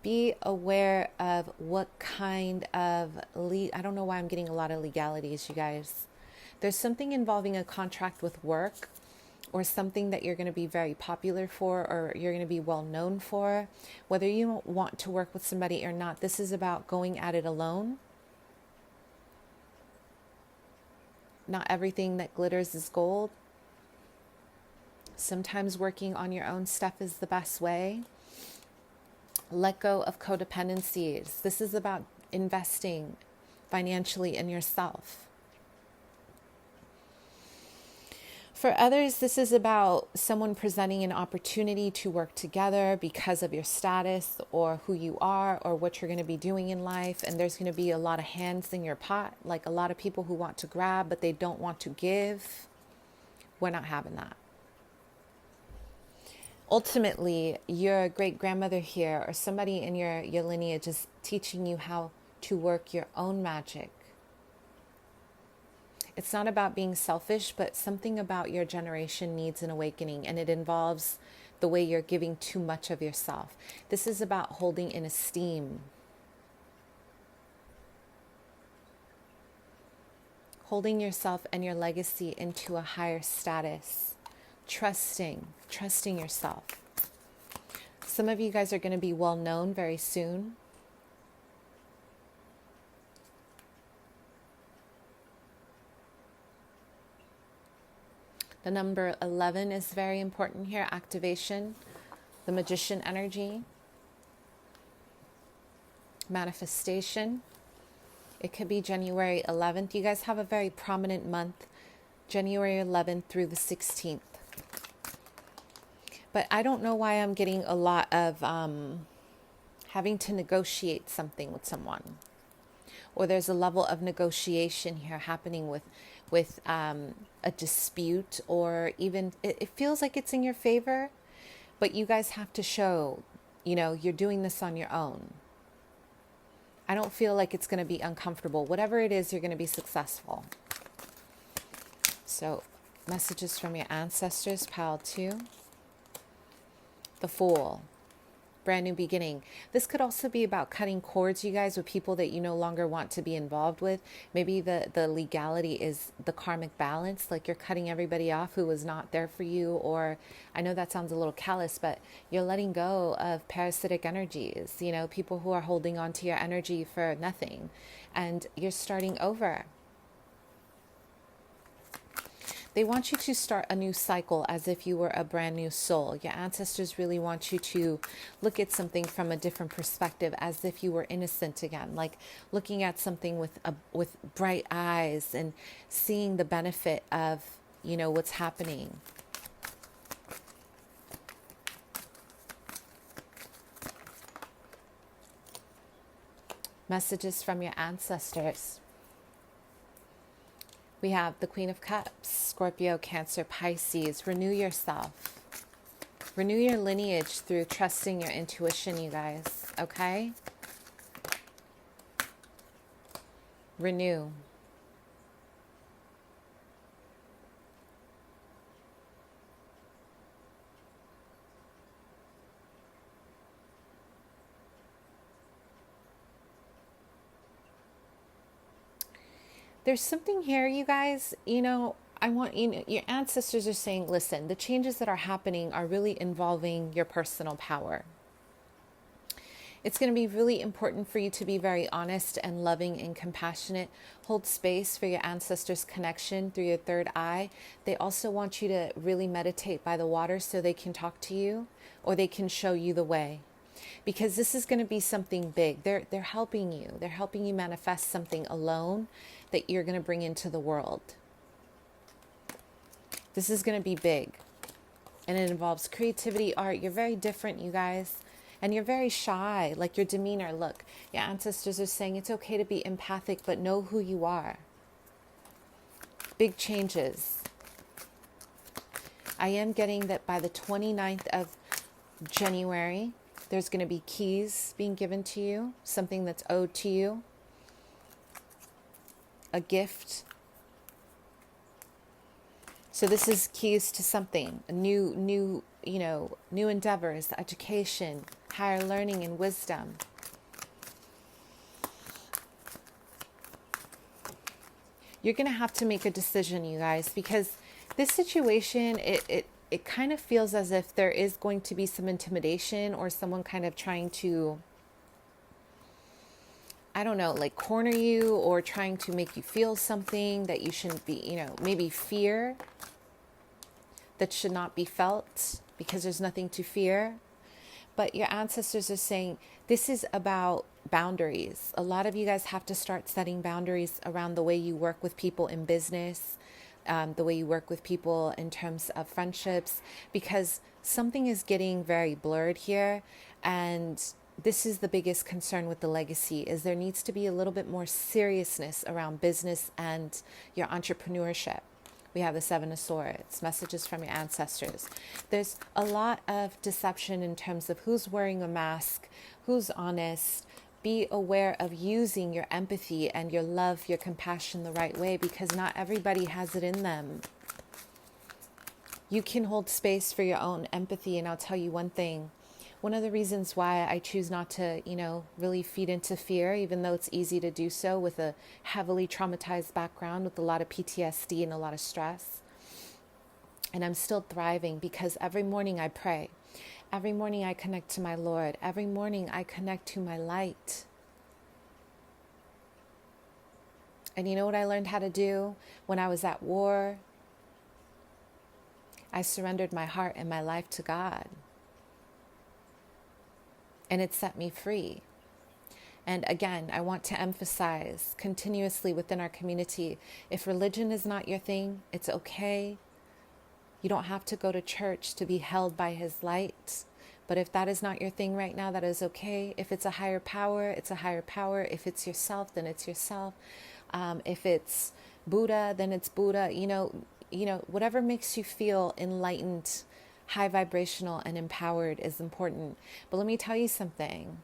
be aware of what kind of, I don't know why I'm getting a lot of legalities, you guys. There's something involving a contract with work, or something that you're going to be very popular for, or you're going to be well known for. Whether you want to work with somebody or not, this is about going at it alone. Not everything that glitters is gold. Sometimes working on your own stuff is the best way. Let go of codependencies. This is about investing financially in yourself. For others, this is about someone presenting an opportunity to work together because of your status or who you are or what you're going to be doing in life. And there's going to be a lot of hands in your pot, like a lot of people who want to grab, but they don't want to give. We're not having that. Ultimately, your great grandmother here or somebody in your lineage is teaching you how to work your own magic. It's not about being selfish, but something about your generation needs an awakening, and it involves the way you're giving too much of yourself. This is about holding in esteem. Holding yourself and your legacy into a higher status. Trusting yourself. Some of you guys are going to be well known very soon. The number 11 is very important here. Activation, the magician energy, manifestation. It could be January 11th. You guys have a very prominent month, January 11th through the 16th. But I don't know why I'm getting a lot of having to negotiate something with someone. Or there's a level of negotiation here happening with a dispute, or even it feels like it's in your favor, but you guys have to show, you're doing this on your own. I don't feel like it's going to be uncomfortable. Whatever it is, you're going to be successful. So, messages from your ancestors, pile 2. The Fool. Brand new beginning. This could also be about cutting cords, you guys, with people that you no longer want to be involved with. Maybe the legality is the karmic balance, like you're cutting everybody off who was not there for you, or I know that sounds a little callous, but you're letting go of parasitic energies, people who are holding on to your energy for nothing, and you're starting over. They want you to start a new cycle as if you were a brand new soul. Your ancestors really want you to look at something from a different perspective, as if you were innocent again, like looking at something with bright eyes and seeing the benefit of, what's happening. Messages from your ancestors. We have the Queen of Cups, Scorpio, Cancer, Pisces. Renew yourself. Renew your lineage through trusting your intuition, you guys. Okay? Renew. There's something here, you guys, I want your ancestors are saying, listen, the changes that are happening are really involving your personal power. It's going to be really important for you to be very honest and loving and compassionate. Hold space for your ancestors' connection through your third eye. They also want you to really meditate by the water so they can talk to you, or they can show you the way. Because this is going to be something big. They're helping you. They're helping you manifest something alone that you're going to bring into the world. This is going to be big. And it involves creativity, art. You're very different, you guys. And you're very shy, like your demeanor. Look, your ancestors are saying it's okay to be empathic, but know who you are. Big changes. I am getting that by the 29th of January, There's going to be keys being given to you, something that's owed to you, a gift. So this is keys to something, a new endeavors, education, higher learning and wisdom. You're going to have to make a decision, you guys, because this situation, it kind of feels as if there is going to be some intimidation or someone kind of trying to, I don't know, like corner you or trying to make you feel something that you shouldn't be, maybe fear that should not be felt because there's nothing to fear. But your ancestors are saying this is about boundaries. A lot of you guys have to start setting boundaries around the way you work with people in business, the way you work with people in terms of friendships, because something is getting very blurred here. And this is the biggest concern with the legacy, is there needs to be a little bit more seriousness around business and your entrepreneurship. We have the Seven of Swords, messages from your ancestors. There's a lot of deception in terms of who's wearing a mask, who's honest. Be aware of using your empathy and your love, your compassion the right way, because not everybody has it in them. You can hold space for your own empathy, and I'll tell you one thing. One of the reasons why I choose not to, really feed into fear, even though it's easy to do so with a heavily traumatized background with a lot of PTSD and a lot of stress. And I'm still thriving because every morning I pray. Every morning I connect to my Lord. Every morning I connect to my light. And you know what I learned how to do when I was at war? I surrendered my heart and my life to God. And it set me free. And again, I want to emphasize continuously within our community, if religion is not your thing, it's okay. You don't have to go to church to be held by his light. But if that is not your thing right now, that is okay. If it's a higher power, it's a higher power. If it's yourself, then it's yourself. If it's Buddha, then it's Buddha. Whatever makes you feel enlightened, high vibrational and empowered is important. But let me tell you something.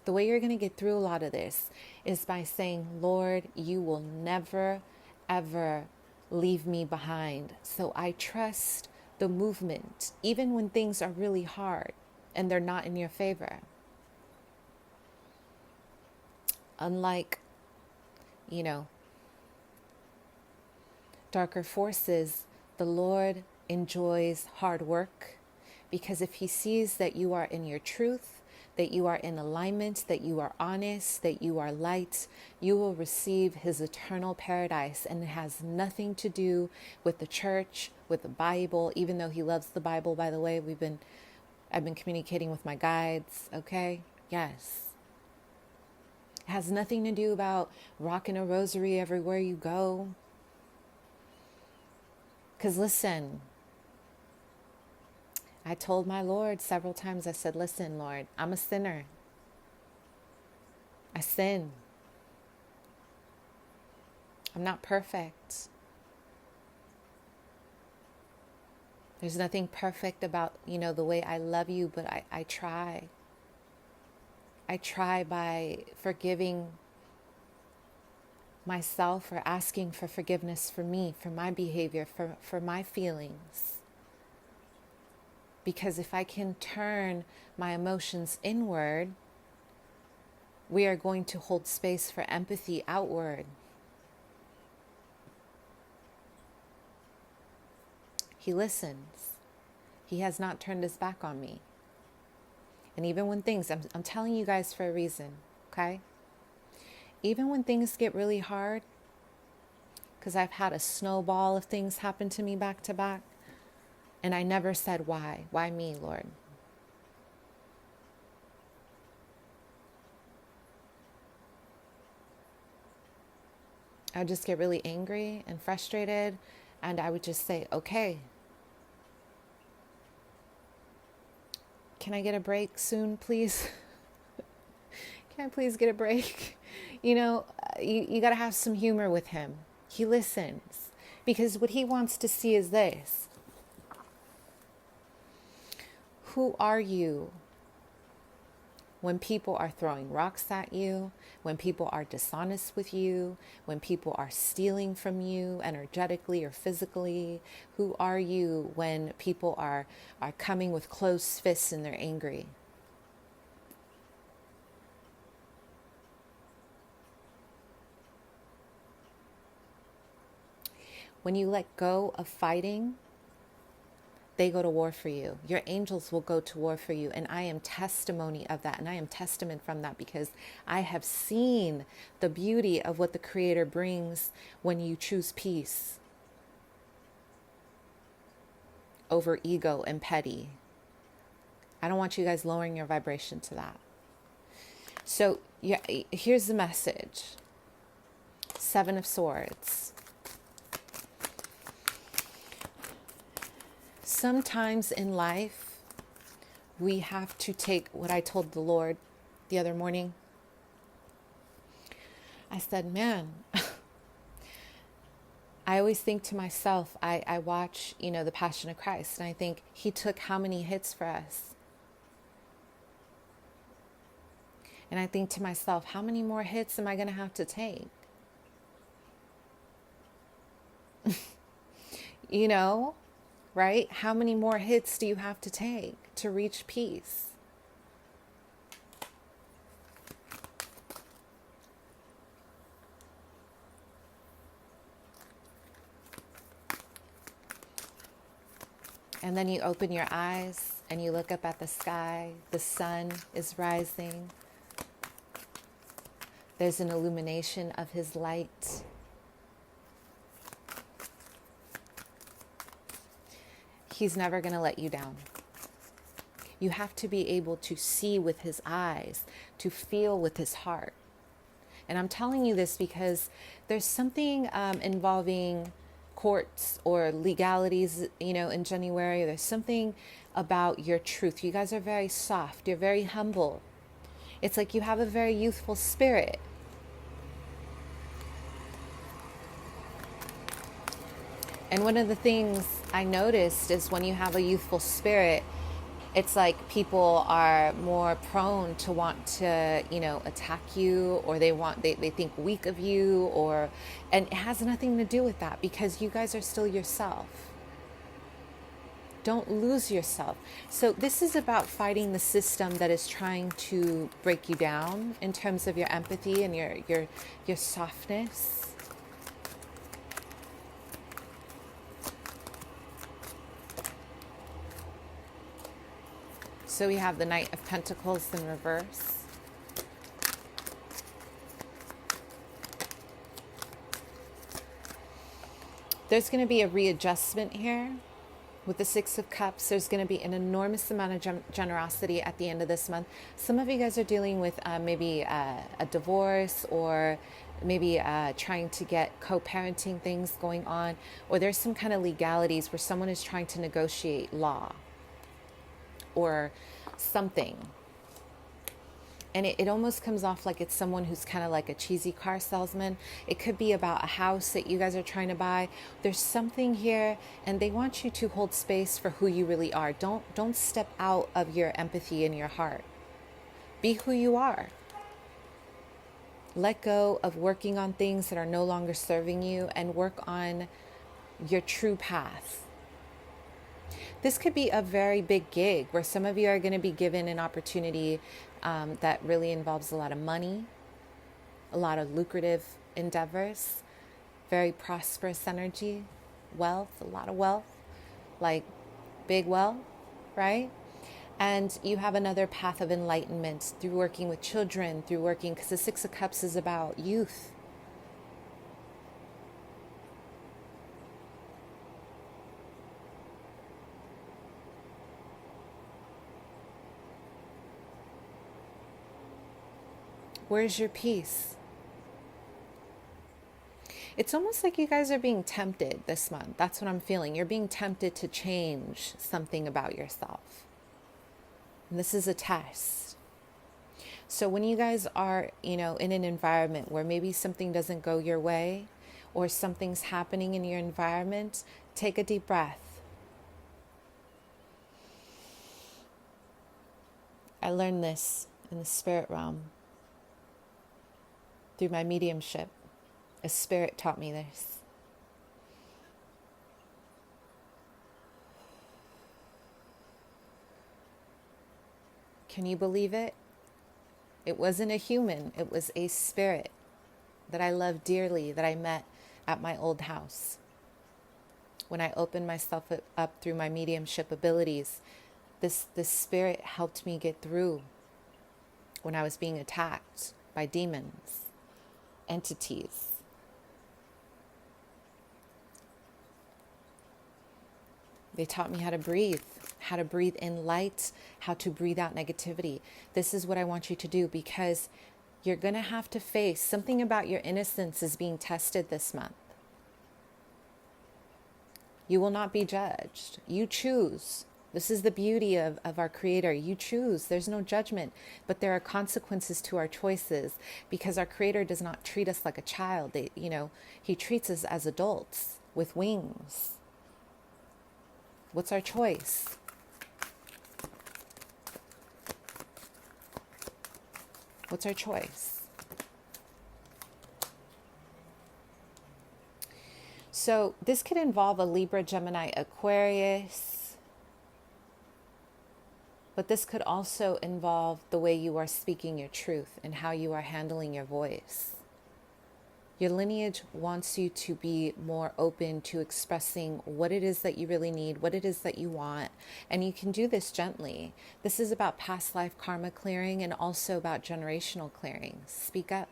The way you're going to get through a lot of this is by saying, Lord, you will never, ever leave me behind. So I trust the movement, even when things are really hard and they're not in your favor. Unlike, darker forces, the Lord enjoys hard work, because if he sees that you are in your truth, that you are in alignment, that you are honest, that you are light, you will receive his eternal paradise. And it has nothing to do with the church, with the Bible, even though he loves the Bible, by the way. I've been communicating with my guides, okay? Yes. It has nothing to do about rocking a rosary everywhere you go. Because listen, I told my Lord several times, I said, listen, Lord, I'm a sinner. I sin. I'm not perfect. There's nothing perfect about, the way I love you, but I try. I try by forgiving myself or asking for forgiveness for me, for my behavior, for my feelings. Because if I can turn my emotions inward, we are going to hold space for empathy outward. He listens. He has not turned his back on me. And even when things, I'm telling you guys for a reason, okay? Even when things get really hard, because I've had a snowball of things happen to me back to back, and I never said why. Why me, Lord? I would just get really angry and frustrated, and I would just say, okay, can I get a break soon, please? Can I please get a break? You got to have some humor with him. He listens, because what he wants to see is this. Who are you When people are throwing rocks at you, when people are dishonest with you, when people are stealing from you energetically or physically, who are you when people are coming with closed fists and they're angry? When you let go of fighting, they go to war for you. Your angels will go to war for you. And I am testimony of that. And I am testament from that because I have seen the beauty of what the Creator brings when you choose peace over ego and petty. I don't want you guys lowering your vibration to that. So yeah, here's the message. 7 of Swords. Sometimes in life, we have to take what I told the Lord the other morning. I said, man, I always think to myself, I watch, the Passion of Christ, and I think he took how many hits for us? And I think to myself, how many more hits am I going to have to take? Right? How many more hits do you have to take to reach peace? And then you open your eyes and you look up at the sky. The sun is rising. There's an illumination of his light. He's never going to let you down. You have to be able to see with his eyes, to feel with his heart. And I'm telling you this because there's something involving courts or legalities, in January. There's something about your truth. You guys are very soft. You're very humble. It's like you have a very youthful spirit. And one of the things I noticed is when you have a youthful spirit, it's like people are more prone to want to, attack you, or they think weak of you, and it has nothing to do with that because you guys are still yourself. Don't lose yourself. So this is about fighting the system that is trying to break you down in terms of your empathy and your softness. So we have the Knight of Pentacles in reverse. There's going to be a readjustment here. With the 6 of Cups, there's going to be an enormous amount of generosity at the end of this month. Some of you guys are dealing with maybe a divorce, or maybe trying to get co-parenting things going on, or there's some kind of legalities where someone is trying to negotiate law or something. And it almost comes off like it's someone who's kind of like a cheesy car salesman. It could be about a house that you guys are trying to buy. There's something here, and they want you to hold space for who you really are. Don't step out of your empathy and your heart. Be who you are. Let go of working on things that are no longer serving you and work on your true path. This could be a very big gig where some of you are going to be given an opportunity that really involves a lot of money, a lot of lucrative endeavors, very prosperous energy, wealth, a lot of wealth, like big wealth, right? And you have another path of enlightenment through working with children, because the 6 of Cups is about youth. Where's your peace? It's almost like you guys are being tempted this month. That's what I'm feeling. You're being tempted to change something about yourself. And this is a test. So when you guys are, in an environment where maybe something doesn't go your way, or something's happening in your environment, take a deep breath. I learned this in the spirit realm through my mediumship. A spirit taught me this. Can you believe it? It wasn't a human. It was a spirit that I love dearly that I met at my old house. When I opened myself up through my mediumship abilities, this spirit helped me get through when I was being attacked by demons, entities. They taught me how to breathe in light, how to breathe out negativity. This is what I want you to do, because you're going to have to face something about your innocence is being tested this month. You will not be judged. You choose. This is the beauty of our Creator. You choose. There's no judgment, but there are consequences to our choices, because our Creator does not treat us like a child. He treats us as adults with wings. What's our choice? What's our choice? So this could involve a Libra, Gemini, Aquarius, but this could also involve the way you are speaking your truth and how you are handling your voice. Your lineage wants you to be more open to expressing what it is that you really need, what it is that you want, and you can do this gently. This is about past life karma clearing and also about generational clearing. Speak up.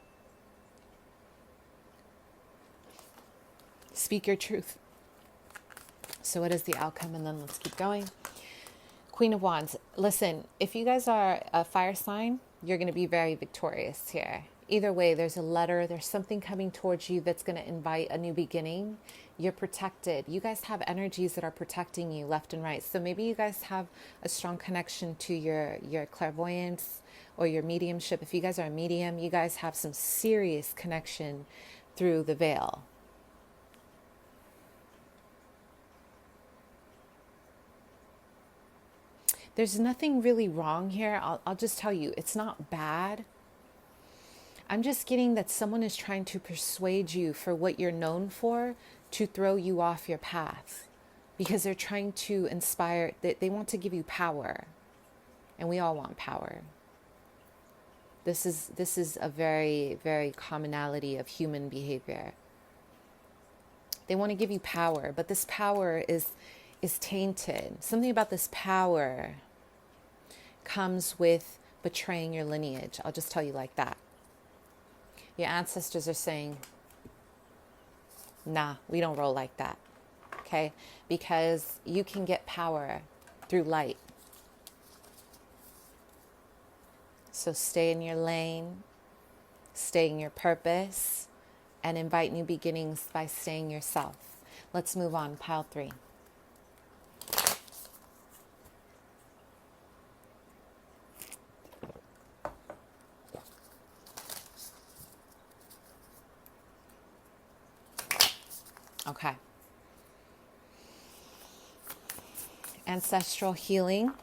Speak your truth. So what is the outcome? And then let's keep going. Queen of Wands. Listen, if you guys are a fire sign, you're going to be very victorious here. Either way, there's a letter, there's something coming towards you that's going to invite a new beginning. You're protected. You guys have energies that are protecting you left and right. So maybe you guys have a strong connection to your clairvoyance or your mediumship. If you guys are a medium, you guys have some serious connection through the veil. There's nothing really wrong here. I'll just tell you, it's not bad. I'm just getting that someone is trying to persuade you for what you're known for to throw you off your path, because they're trying to inspire, they want to give you power, and we all want power. This is a very, very commonality of human behavior. They want to give you power, but this power is tainted. Something about this power comes with betraying your lineage. I'll just tell you like that. Your ancestors are saying, nah, we don't roll like that, okay? Because you can get power through light. So stay in your lane, stay in your purpose, and invite new beginnings by staying yourself. Let's move on, pile 3. Okay. Ancestral healing.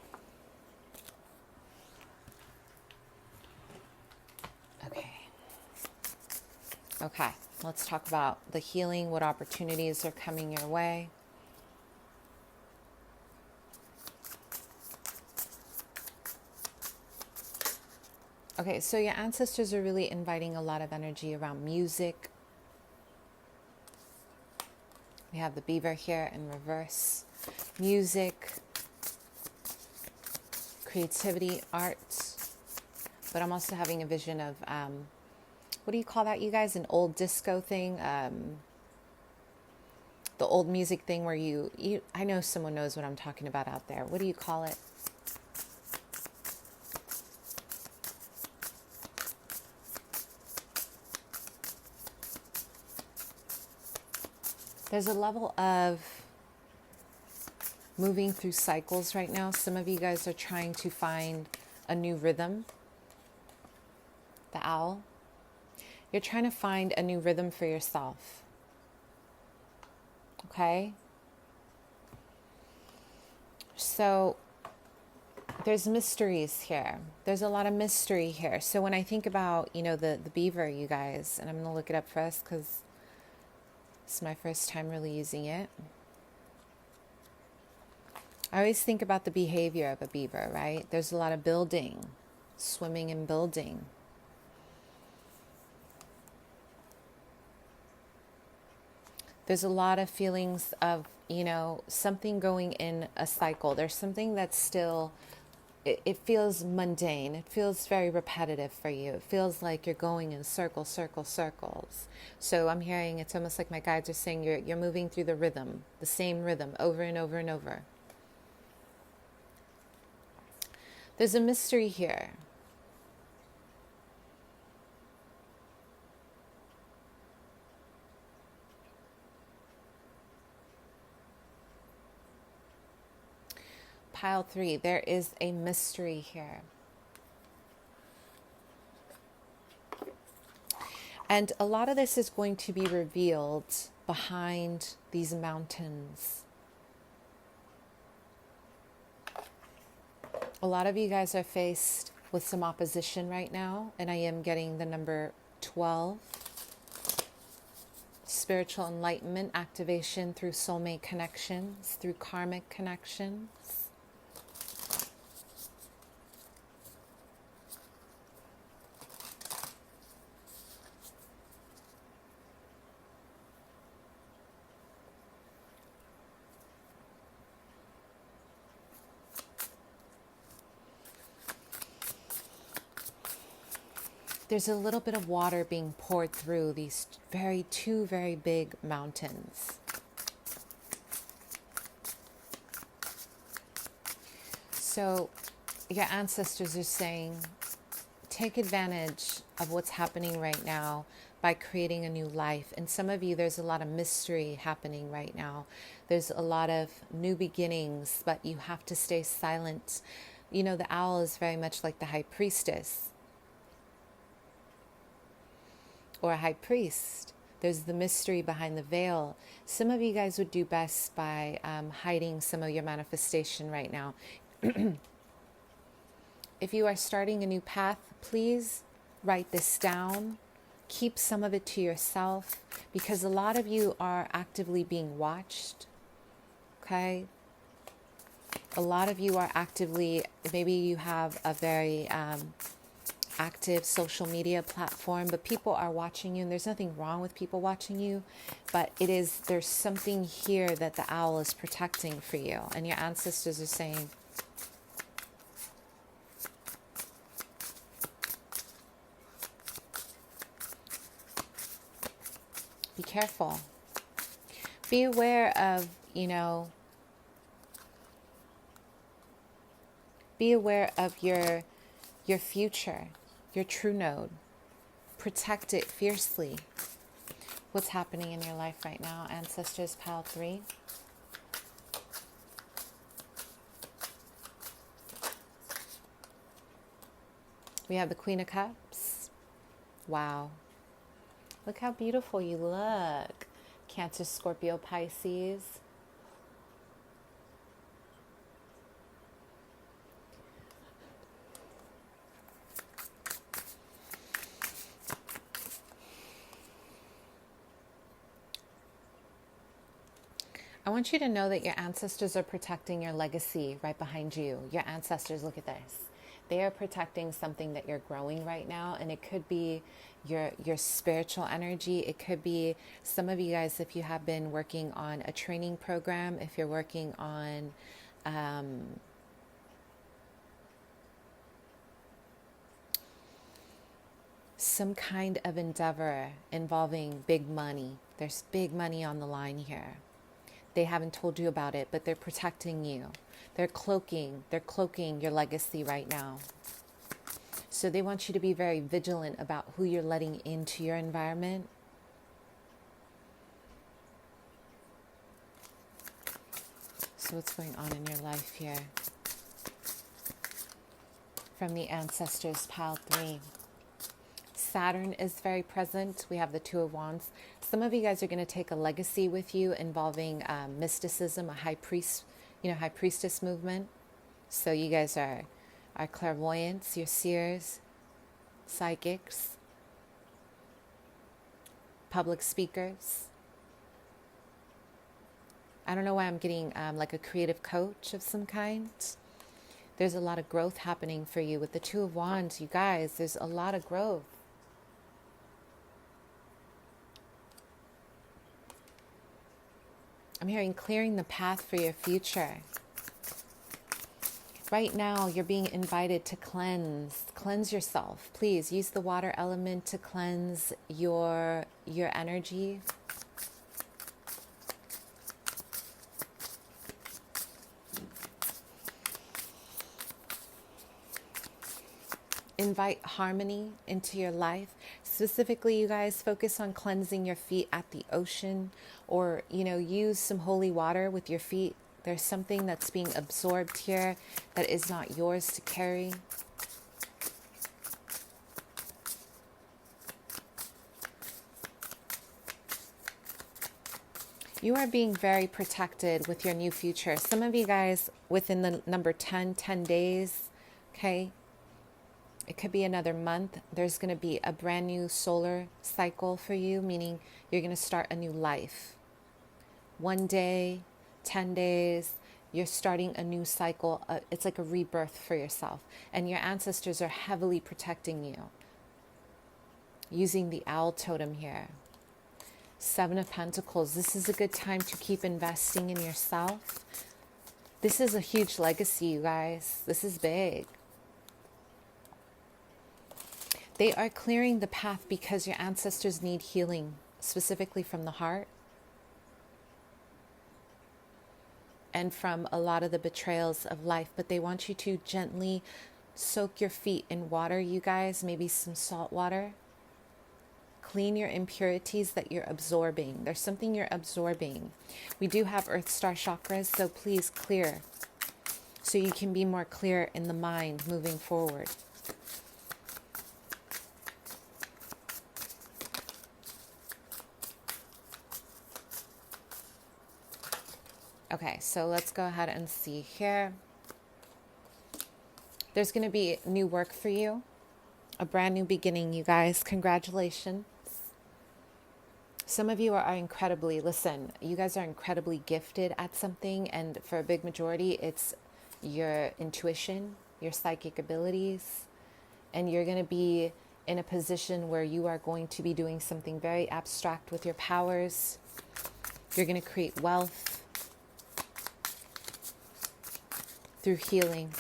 Okay, let's talk about the healing, what opportunities are coming your way. Okay, so your ancestors are really inviting a lot of energy around music. We have the beaver here in reverse. Music, creativity, art. But I'm also having a vision of, what do you call that, you guys? An old disco thing? The old music thing where you, I know someone knows what I'm talking about out there. What do you call it? There's a level of moving through cycles right now. Some of you guys are trying to find a new rhythm. The owl. You're trying to find a new rhythm for yourself. Okay? So There's mysteries here. There's a lot of mystery here. So when I think about, the beaver, you guys, and I'm going to look it up first because it's my first time really using it. I always think about the behavior of a beaver, right? There's a lot of building, swimming and building. There's a lot of feelings of, something going in a cycle. There's something that's still, it feels mundane. It feels very repetitive for you. It feels like you're going in circles, circles, circles. So I'm hearing, it's almost like my guides are saying you're moving through the rhythm, the same rhythm over and over and over. There's a mystery here. Pile 3, there is a mystery here. And a lot of this is going to be revealed behind these mountains. A lot of you guys are faced with some opposition right now, and I am getting the number 12. Spiritual enlightenment, activation through soulmate connections, through karmic connections. There's a little bit of water being poured through these two very big mountains. So your ancestors are saying, take advantage of what's happening right now by creating a new life. And some of you, there's a lot of mystery happening right now. There's a lot of new beginnings, but you have to stay silent. The owl is very much like the high priestess. Or a high priest. There's the mystery behind the veil. Some of you guys would do best by hiding some of your manifestation right now. If you are starting a new path, please write this down. Keep some of it to yourself, because a lot of you are actively being watched. Okay? A lot of you are actively, maybe you have a very active social media platform, but people are watching you, and there's nothing wrong with people watching you, but there's something here that the owl is protecting for you, and your ancestors are saying, be careful. Be aware of, be aware of your future. Your true node. Protect it fiercely. What's happening in your life right now, ancestors, pile 3? We have the Queen of Cups. Wow. Look how beautiful you look. Cancer, Scorpio, Pisces. I want you to know that your ancestors are protecting your legacy right behind you. Your ancestors, look at this. They are protecting something that you're growing right now, and it could be your spiritual energy. It could be some of you guys, if you have been working on a training program, if you're working on some kind of endeavor involving big money. There's big money on the line here. They haven't told you about it, but they're protecting you. They're cloaking your legacy right now. So they want you to be very vigilant about who you're letting into your environment. So what's going on in your life here? From the ancestors, pile 3. Saturn is very present. We have the 2 of Wands. Some of you guys are going to take a legacy with you involving mysticism, a high priestess movement. So you guys are our clairvoyants, your seers, psychics, public speakers. I don't know why I'm getting like a creative coach of some kind. There's a lot of growth happening for you with the Two of Wands, you guys. There's a lot of growth. I'm hearing clearing the path for your future. Right now, you're being invited to cleanse yourself. Please use the water element to cleanse your energy. Invite harmony into your life. Specifically, you guys, focus on cleansing your feet at the ocean, or, use some holy water with your feet. There's something that's being absorbed here that is not yours to carry. You are being very protected with your new future. Some of you guys within the number 10 days, okay? It could be another month. There's going to be a brand new solar cycle for you, meaning you're going to start a new life. 1 day, 10 days, you're starting a new cycle. It's like a rebirth for yourself. And your ancestors are heavily protecting you. Using the owl totem here. 7 of Pentacles. This is a good time to keep investing in yourself. This is a huge legacy, you guys. This is big. They are clearing the path because your ancestors need healing, specifically from the heart and from a lot of the betrayals of life. But they want you to gently soak your feet in water, you guys, maybe some salt water. Clean your impurities that you're absorbing. There's something you're absorbing. We do have Earth Star chakras, so please clear so you can be more clear in the mind moving forward. Okay, so let's go ahead and see here. There's going to be new work for you. A brand new beginning, you guys. Congratulations. Some of you are incredibly, listen, you guys are incredibly gifted at something. And for a big majority, it's your intuition, your psychic abilities. And you're going to be in a position where you are going to be doing something very abstract with your powers. You're going to create wealth through healing.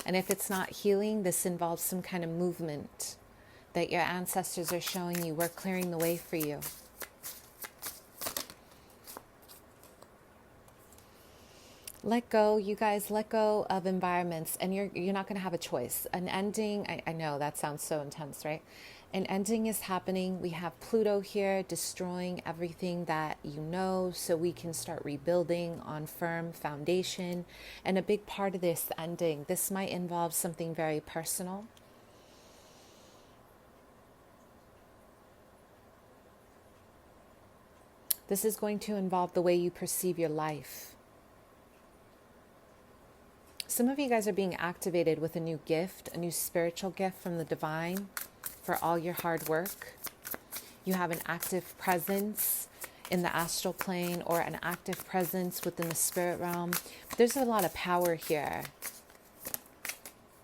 And if it's not healing, this involves some kind of movement that your ancestors are showing you. We're clearing the way for you. Let go, you guys, let go of environments, and you're not going to have a choice. An ending, I know that sounds so intense, right? An ending is happening. We have Pluto here destroying everything that you know, so we can start rebuilding on firm foundation. And a big part of this ending, this might involve something very personal. This is going to involve the way you perceive your life. Some of you guys are being activated with a new gift, a new spiritual gift from the divine for all your hard work. You have an active presence in the astral plane or an active presence within the spirit realm. There's a lot of power here.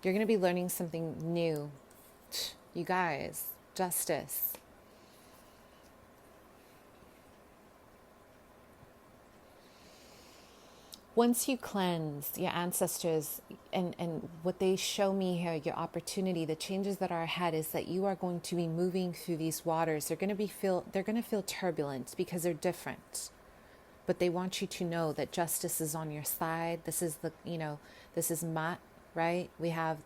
You're going to be learning something new. You guys, justice. Once you cleanse your ancestors and what they show me here, your opportunity, the changes that are ahead is that you are going to be moving through these waters. They're going to feel turbulent because they're different. But they want you to know that justice is on your side. This is this is mat, right? We have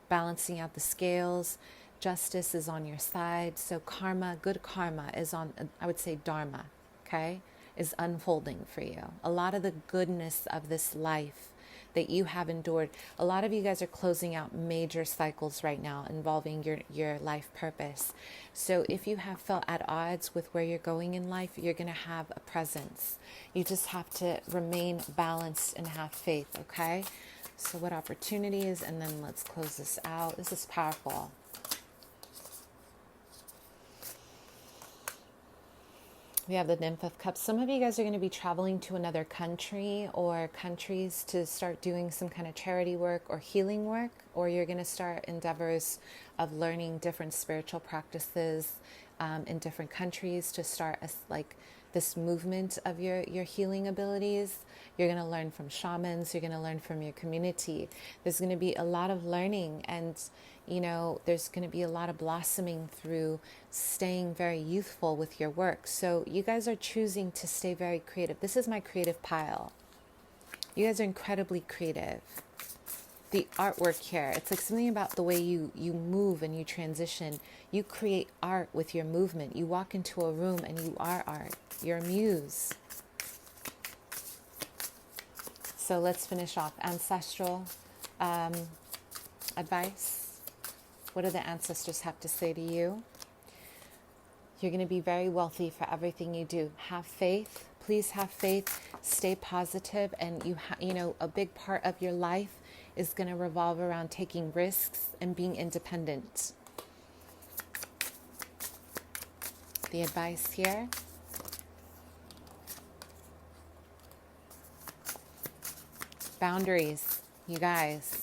balancing out the scales. Justice is on your side. So karma, good karma is on, I would say dharma, okay? Is unfolding for you. A lot of the goodness of this life that you have endured. A lot of you guys are closing out major cycles right now involving your life purpose. So if you have felt at odds with where you're going in life, you're going to have a presence. You just have to remain balanced and have faith, okay? So what opportunities? And then let's close this out. This is powerful. We have the Nymph of Cups. Some of you guys are going to be traveling to another country or countries to start doing some kind of charity work or healing work, or you're going to start endeavors of learning different spiritual practices in different countries to start like this movement of your healing abilities. You're going to learn from shamans. You're going to learn from your community. There's going to be a lot of learning, and there's going to be a lot of blossoming through staying very youthful with your work. So you guys are choosing to stay very creative. This is my creative pile. You guys are incredibly creative. The artwork here, it's like something about the way you move and you transition. You create art with your movement. You walk into a room and you are art. You're a muse. So let's finish off. Ancestral advice. What do the ancestors have to say to you? You're going to be very wealthy for everything you do. Have faith. Please have faith. Stay positive. And a big part of your life is going to revolve around taking risks and being independent. The advice here. Boundaries, you guys.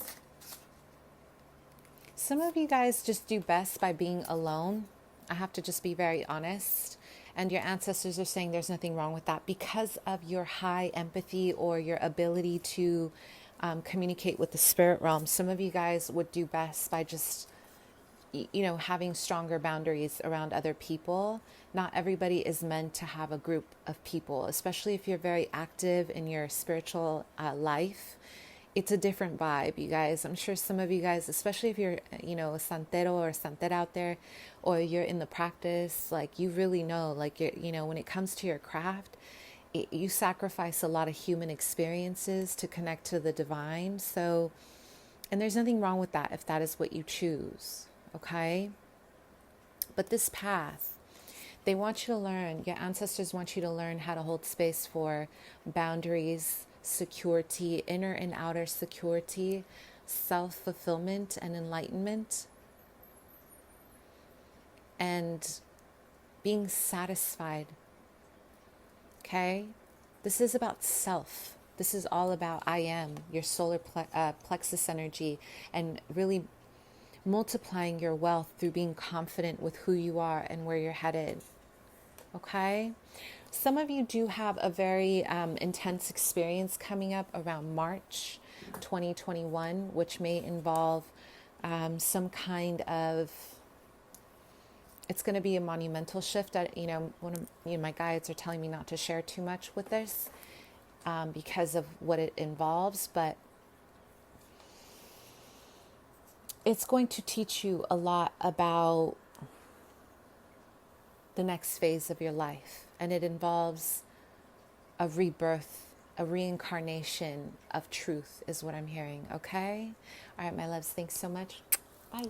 Some of you guys just do best by being alone. I have to just be very honest. And your ancestors are saying there's nothing wrong with that because of your high empathy or your ability to communicate with the spirit realm. Some of you guys would do best by just, having stronger boundaries around other people. Not everybody is meant to have a group of people, especially if you're very active in your spiritual life. It's a different vibe, you guys. I'm sure some of you guys, especially if you're, a santero or santera out there, or you're in the practice, like you really know, like, when it comes to your craft, you sacrifice a lot of human experiences to connect to the divine. So, and there's nothing wrong with that if that is what you choose, okay? But this path, they want you to learn, your ancestors want you to learn how to hold space for boundaries, security, inner and outer security, self-fulfillment and enlightenment, and being satisfied. Okay? This is about self. This is all about I am, your solar plexus energy, and really multiplying your wealth through being confident with who you are and where you're headed. Okay? Some of you do have a very intense experience coming up around March 2021, which may involve some kind of, it's going to be a monumental shift. One of my guides are telling me not to share too much with this because of what it involves, but it's going to teach you a lot about the next phase of your life. And it involves a rebirth, a reincarnation of truth is what I'm hearing, okay? All right, my loves, thanks so much. Bye.